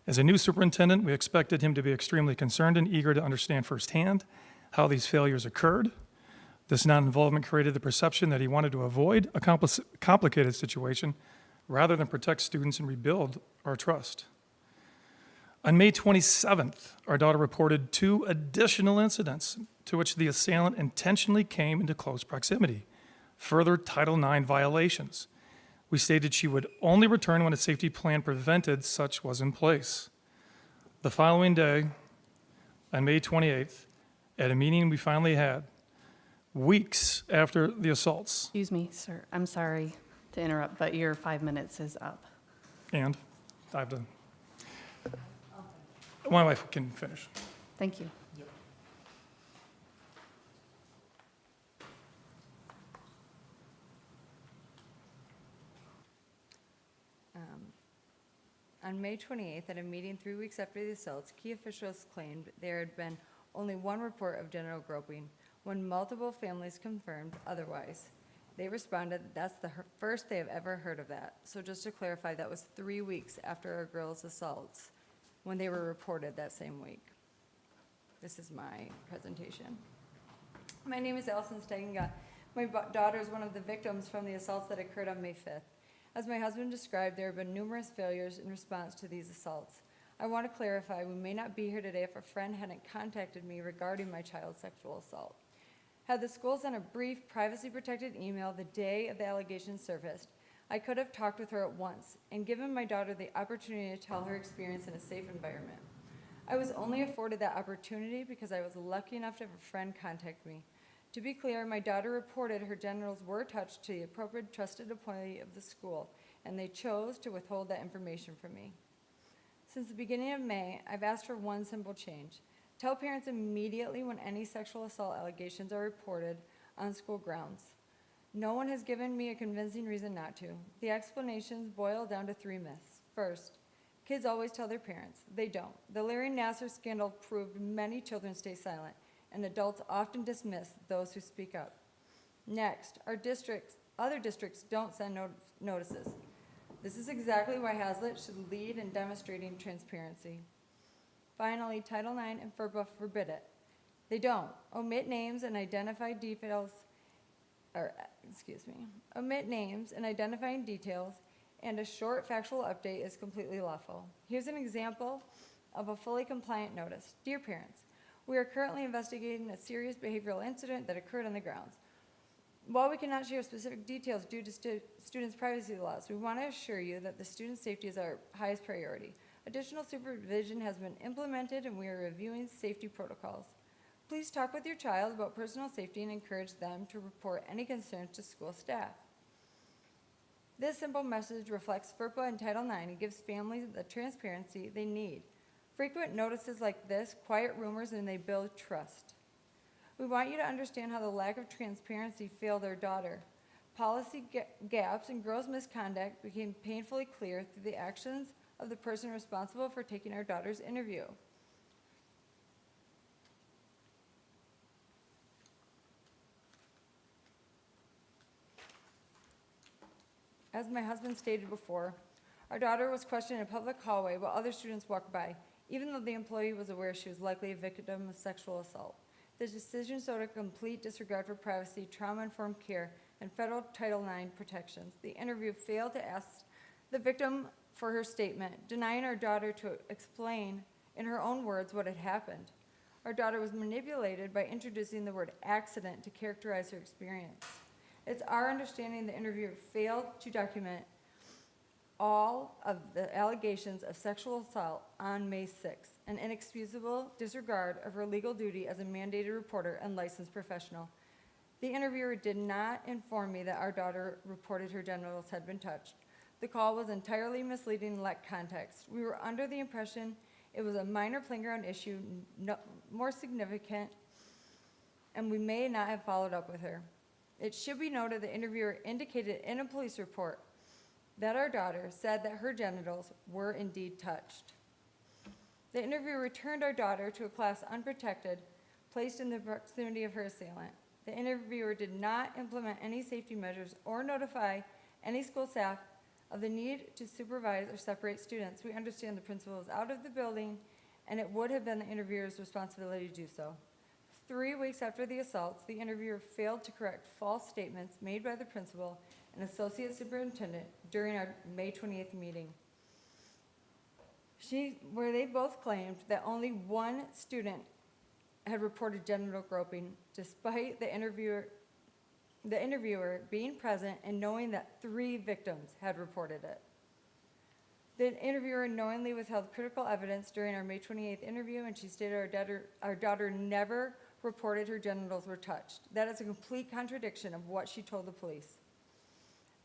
As a new superintendent, we expected him to be extremely concerned and eager to understand firsthand how these failures occurred. This non-involvement created the perception that he wanted to avoid a complicated situation rather than protect students and rebuild our trust. On May 27th, our daughter reported 2 additional incidents to which the assailant intentionally came into close proximity, further Title IX violations. We stated she would only return when a safety plan prevented such was in place. The following day, on May 28th, at a meeting we finally had, weeks after the assaults. Excuse me, sir. I'm sorry to interrupt, but your 5 minutes is up. And I have to, my wife can finish. Thank you. On May 28th, at a meeting 3 weeks after the assaults, key officials claimed there had been only 1 report of genital groping, when multiple families confirmed otherwise. They responded that that's the first they have ever heard of that. So just to clarify, that was 3 weeks after our girls' assaults, when they were reported that same week. This is my presentation. My name is Allison Stegenga. My daughter is one of the victims from the assaults that occurred on May 5th. As my husband described, there have been numerous failures in response to these assaults. I want to clarify, we may not be here today if a friend hadn't contacted me regarding my child's sexual assault. Had the school sent a brief, privacy-protected email the day of the allegations surfaced, I could have talked with her at once and given my daughter the opportunity to tell her experience in a safe environment. I was only afforded that opportunity because I was lucky enough to have a friend contact me. To be clear, my daughter reported her genitals were touched to the appropriate trusted employee of the school, and they chose to withhold that information from me. Since the beginning of May, I've asked for one simple change. Tell parents immediately when any sexual assault allegations are reported on school grounds. No one has given me a convincing reason not to. The explanations boil down to 3 myths. First, kids always tell their parents. They don't. The Larry Nassar scandal proved many children stay silent, and adults often dismiss those who speak up. Next, other districts don't send notices. This is exactly why Haslett should lead in demonstrating transparency. Finally, Title IX and FERPA forbid it. They don't. Omit names and identifying details, and a short factual update is completely lawful. Here's an example of a fully compliant notice. Dear parents, we are currently investigating a serious behavioral incident that occurred on the grounds. While we cannot share specific details due to students' privacy laws, we want to assure you that the student's safety is our highest priority. Additional supervision has been implemented and we are reviewing safety protocols. Please talk with your child about personal safety and encourage them to report any concerns to school staff. This simple message reflects FERPA and Title IX and gives families the transparency they need. Frequent notices like this quiet rumors and they build trust. We want you to understand how the lack of transparency failed our daughter. Policy gaps and gross misconduct became painfully clear through the actions of the person responsible for taking our daughter's interview. As my husband stated before, our daughter was questioned in a public hallway while other students walked by, even though the employee was aware she was likely a victim of sexual assault. The decision showed a complete disregard for privacy, trauma-informed care, and federal Title IX protections. The interview failed to ask the victim for her statement, denying our daughter to explain in her own words what had happened. Our daughter was manipulated by introducing the word accident to characterize her experience. It's our understanding the interviewer failed to document all of the allegations of sexual assault on May 6th, an inexcusable disregard of her legal duty as a mandated reporter and licensed professional. The interviewer did not inform me that our daughter reported her genitals had been touched. The call was entirely misleading and lacked context. We were under the impression it was a minor playground issue, no, more significant, and we may not have followed up with her. It should be noted the interviewer indicated in a police report that our daughter said that her genitals were indeed touched. The interviewer returned our daughter to a class unprotected, placed in the proximity of her assailant. The interviewer did not implement any safety measures or notify any school staff of the need to supervise or separate students. We understand the principal is out of the building, and it would have been the interviewer's responsibility to do so. 3 weeks after the assaults, the interviewer failed to correct false statements made by the principal and associate superintendent during our May 28th meeting, where they both claimed that only one student had reported genital groping, despite the interviewer being present and knowing that 3 victims had reported it. The interviewer knowingly withheld critical evidence during our May 28th interview, and she stated our daughter never reported her genitals were touched. That is a complete contradiction of what she told the police.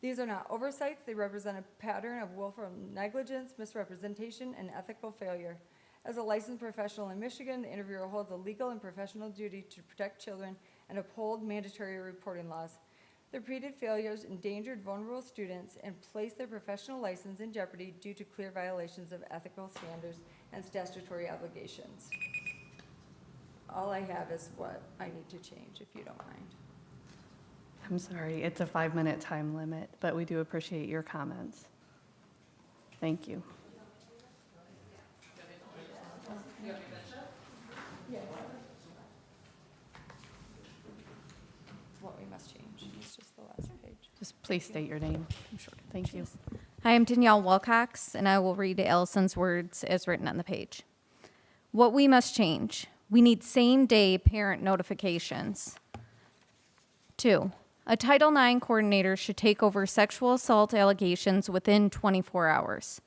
These are not oversights. They represent a pattern of willful negligence, misrepresentation, and ethical failure. As a licensed professional in Michigan, the interviewer holds a legal and professional duty to protect children and uphold mandatory reporting laws. The repeated failures endangered vulnerable students and placed their professional license in jeopardy due to clear violations of ethical standards and statutory obligations. All I have is what I need to change, if you don't mind. I'm sorry, it's a 5-minute time limit, but we do appreciate your comments. Thank you. What we must change, it's just the last page. Just please state your name. Sure. Thank you. Hi, I'm Danielle Wilcox, and I will read Allison's words as written on the page. What we must change. We need same-day parent notifications. 2, a Title IX coordinator should take over sexual assault allegations within 24 hours.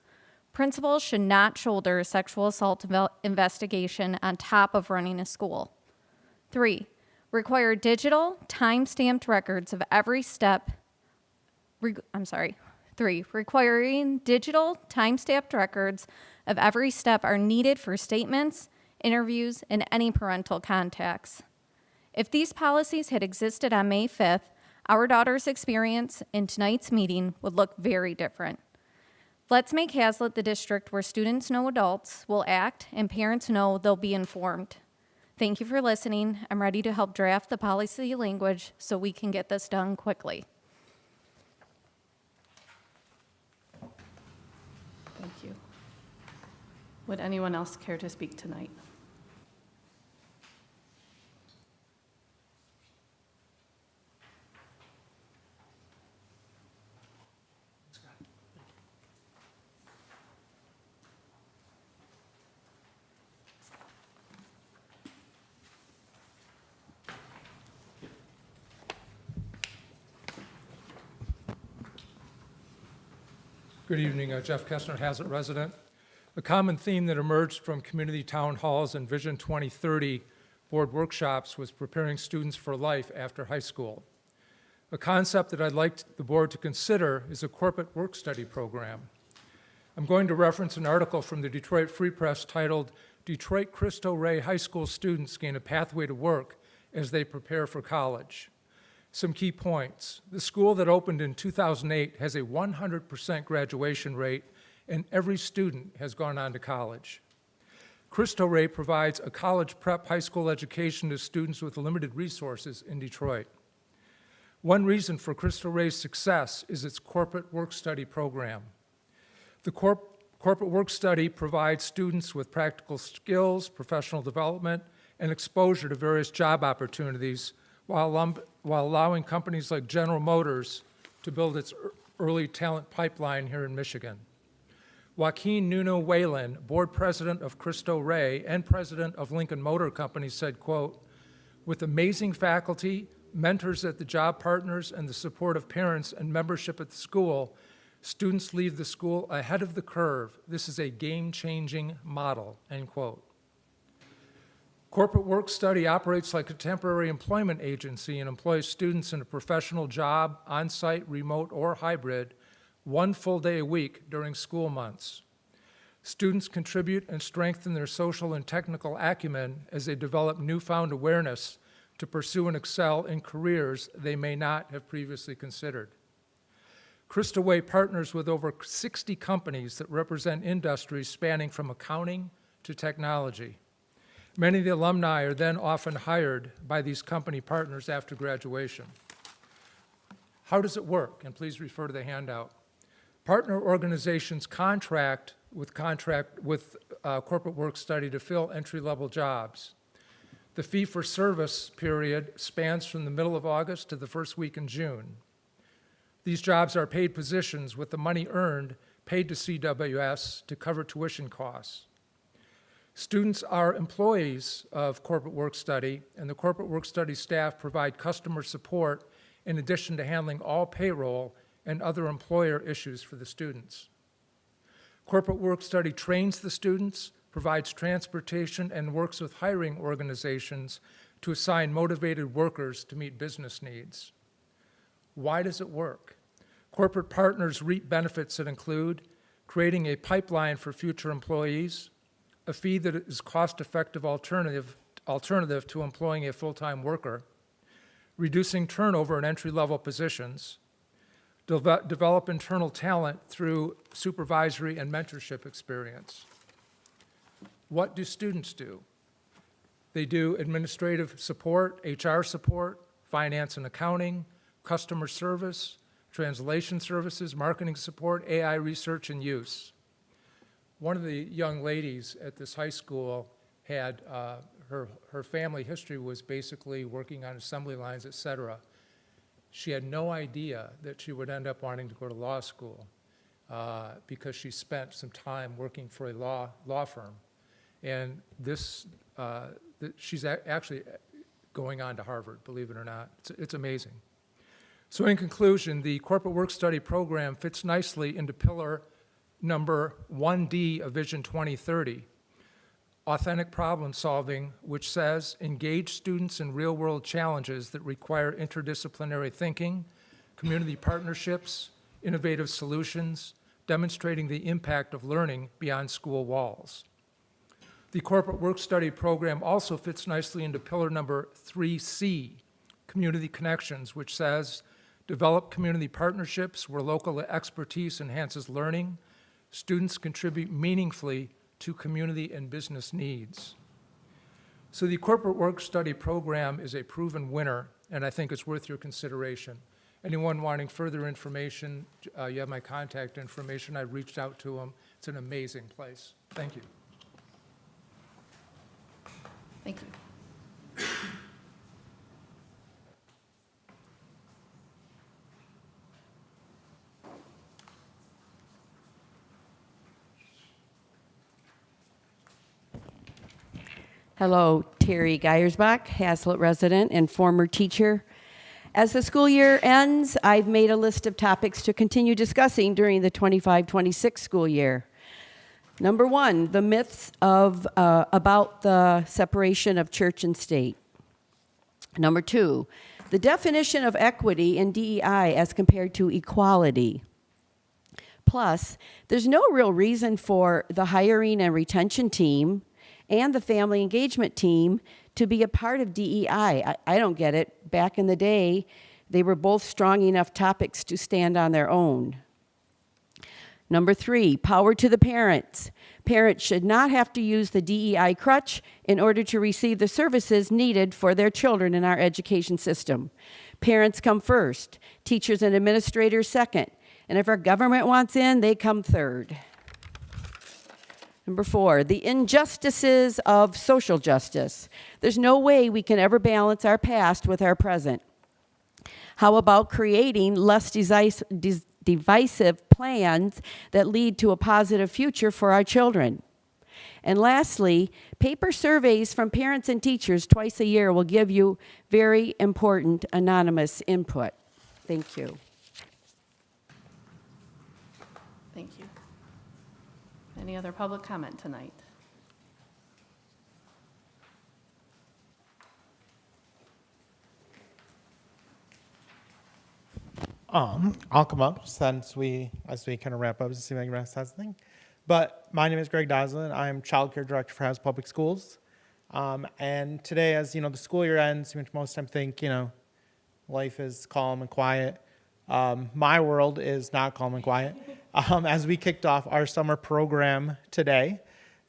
Principals should not shoulder a sexual assault investigation on top of running a school. 3, require digital, time-stamped records of every step. 3, requiring digital, time-stamped records of every step are needed for statements, interviews, and any parental contacts. If these policies had existed on May 5th, our daughter's experience in tonight's meeting would look very different. Let's make Haslett the district where students know adults will act and parents know they'll be informed. Thank you for listening. I'm ready to help draft the policy language so we can get this done quickly. Thank you. Would anyone else care to speak tonight? Good evening, Jeff Kessner, Haslett resident. A common theme that emerged from community town halls and Vision 2030 board workshops was preparing students for life after high school. A concept that I'd like the board to consider is a corporate work study program. I'm going to reference an article from the Detroit Free Press titled, "Detroit Cristo Rey High School Students Gain a Pathway to Work as They Prepare for College." Some key points. The school that opened in 2008 has a 100% graduation rate, and every student has gone on to college. Cristo Rey provides a college prep high school education to students with limited resources in Detroit. One reason for Cristo Rey's success is its corporate work study program. The corporate work study provides students with practical skills, professional development, and exposure to various job opportunities while allowing companies like General Motors to build its early talent pipeline here in Michigan. Joaquin Nuno Whalen, board president of Cristo Rey and president of Lincoln Motor Company, said, quote, "With amazing faculty, mentors at the job partners, and the support of parents and membership at the school, Students leave the school ahead of the curve. This is a game-changing model, end quote. Corporate Work Study operates like a temporary employment agency and employs students in a professional job, on-site, remote, or hybrid, 1 full day a week during school months. Students contribute and strengthen their social and technical acumen as they develop newfound awareness to pursue and excel in careers they may not have previously considered. Crystal Way partners with over 60 companies that represent industries spanning from accounting to technology. Many of the alumni are then often hired by these company partners after graduation. How does it work? And please refer to the handout. Partner organizations contract with Corporate Work Study to fill entry-level jobs. The fee-for-service period spans from the middle of August to the first week in June. These jobs are paid positions with the money earned paid to CWS to cover tuition costs. Students are employees of Corporate Work Study, and the Corporate Work Study staff provide customer support in addition to handling all payroll and other employer issues for the students. Corporate Work Study trains the students, provides transportation, and works with hiring organizations to assign motivated workers to meet business needs. Why does it work? Corporate partners reap benefits that include creating a pipeline for future employees, a fee that is cost-effective alternative to employing a full-time worker, reducing turnover in entry-level positions, develop internal talent through supervisory and mentorship experience. What do students do? They do administrative support, HR support, finance and accounting, customer service, translation services, marketing support, AI research and use. One of the young ladies at this high school had, her family history was basically working on assembly lines, et cetera. She had no idea that she would end up wanting to go to law school because she spent some time working for a law firm. And she's actually going on to Harvard, believe it or not. It's amazing. So in conclusion, the Corporate Work Study program fits nicely into pillar number 1D of Vision 2030, authentic problem solving, which says engage students in real-world challenges that require interdisciplinary thinking, community partnerships, innovative solutions, demonstrating the impact of learning beyond school walls. The Corporate Work Study program also fits nicely into pillar number 3C, community connections, which says develop community partnerships where local expertise enhances learning, students contribute meaningfully to community and business needs. So the Corporate Work Study program is a proven winner, and I think it's worth your consideration. Anyone wanting further information, you have my contact information. I've reached out to them. It's an amazing place. Thank you. Thank you. Hello, Terry Geiersbach, Haslett resident and former teacher. As the school year ends, I've made a list of topics to continue discussing during the 25-26 school year. Number one, the myths about the separation of church and state. Number two, the definition of equity in DEI as compared to equality. Plus, there's no real reason for the hiring and retention team and the family engagement team to be a part of DEI. I don't get it. Back in the day, they were both strong enough topics to stand on their own. Number three, power to the parents. Parents should not have to use the DEI crutch in order to receive the services needed for their children in our education system. Parents come first, teachers and administrators second, and if our government wants in, they come third. Number four, the injustices of social justice. There's no way we can ever balance our past with our present. How about creating less divisive plans that lead to a positive future for our children? And lastly, paper surveys from parents and teachers twice a year will give you very important anonymous input. Thank you. Any other public comment tonight? I'll come up as we kind of wrap up to see if I can rest something. But my name is Greg Doslin. I'm childcare director for Haslett Public Schools. And today, as the school year ends, which most time think, life is calm and quiet. My world is not calm and quiet. As we kicked off our summer program today,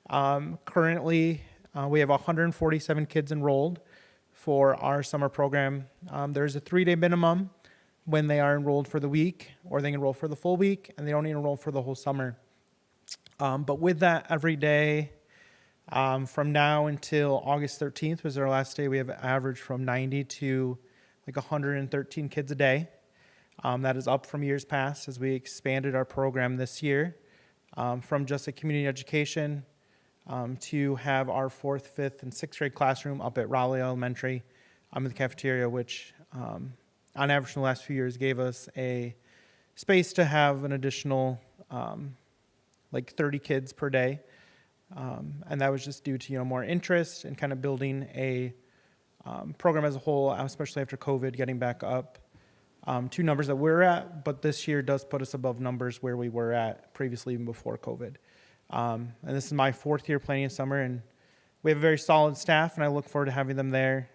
currently we have 147 kids enrolled for our summer program. There's a 3-day minimum when they are enrolled for the week, or they enroll for the full week, and they only enroll for the whole summer. But with that, every day from now until August 13th was our last day, we have averaged from 90 to like 113 kids a day. That is up from years past as we expanded our program this year from just a community education to have our 4th, 5th, and 6th grade classroom up at Raleigh Elementary in the cafeteria, which on average in the last few years gave us a space to have an additional like 30 kids per day. And that was just due to more interest and kind of building a program as a whole, especially after COVID, getting back up to numbers that we're at. But this year does put us above numbers where we were at previously, even before COVID. And this is my 4th year planning a summer, and we have a very solid staff, and I look forward to having them there.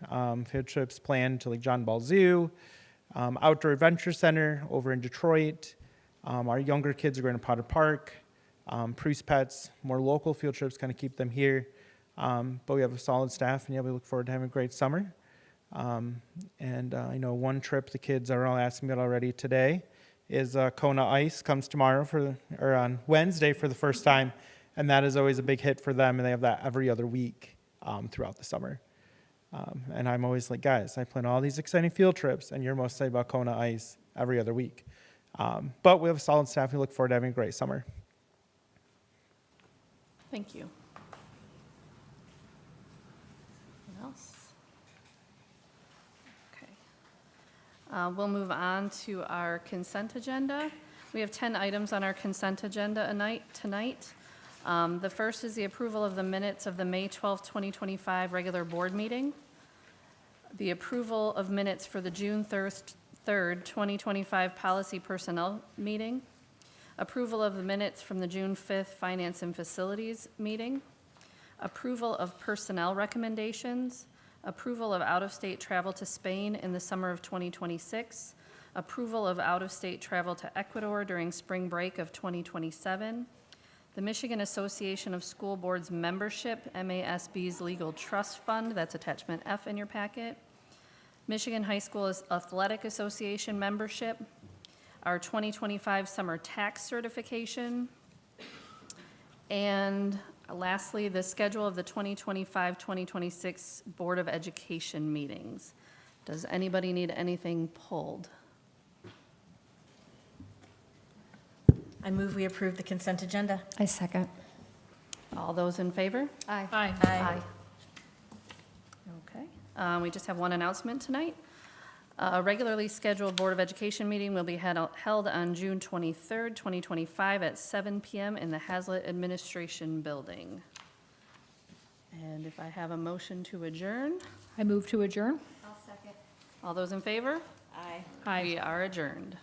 Field trips planned to like John Ball Zoo, Outdoor Adventure Center over in Detroit. Our younger kids are going to Potter Park, Priest Pets, more local field trips, kind of keep them here. But we have a solid staff, and we look forward to having a great summer. And I know one trip the kids are all asking about already today is Kona Ice comes tomorrow or on Wednesday for the first time, and that is always a big hit for them, and they have that every other week throughout the summer. And I'm always like, guys, I plan all these exciting field trips, and you're most excited about Kona Ice every other week. But we have a solid staff. We look forward to having a great summer. Thank you. Anyone else? Okay. We'll move on to our consent agenda. We have 10 items on our consent agenda tonight. The first is the approval of the minutes of the May 12th, 2025 regular board meeting. The approval of minutes for the June 3rd, 2025 policy personnel meeting. Approval of the minutes from the June 5th finance and facilities meeting. Approval of personnel recommendations. Approval of out-of-state travel to Spain in the summer of 2026. Approval of out-of-state travel to Ecuador during spring break of 2027. The Michigan Association of School Boards membership, MASB's Legal Trust Fund, that's attachment F in your packet. Michigan High School Athletic Association membership. Our 2025 summer tax certification. And lastly, the schedule of the 2025-2026 Board of Education meetings. Does anybody need anything pulled? I move we approve the consent agenda. I second. All those in favor? Aye. Aye. Okay. We just have one announcement tonight. A regularly scheduled Board of Education meeting will be held on June 23rd, 2025 at 7 p.m. in the Haslett Administration Building. And if I have a motion to adjourn, I move to adjourn. I'll second. all those in favor? Aye. Aye. We are adjourned.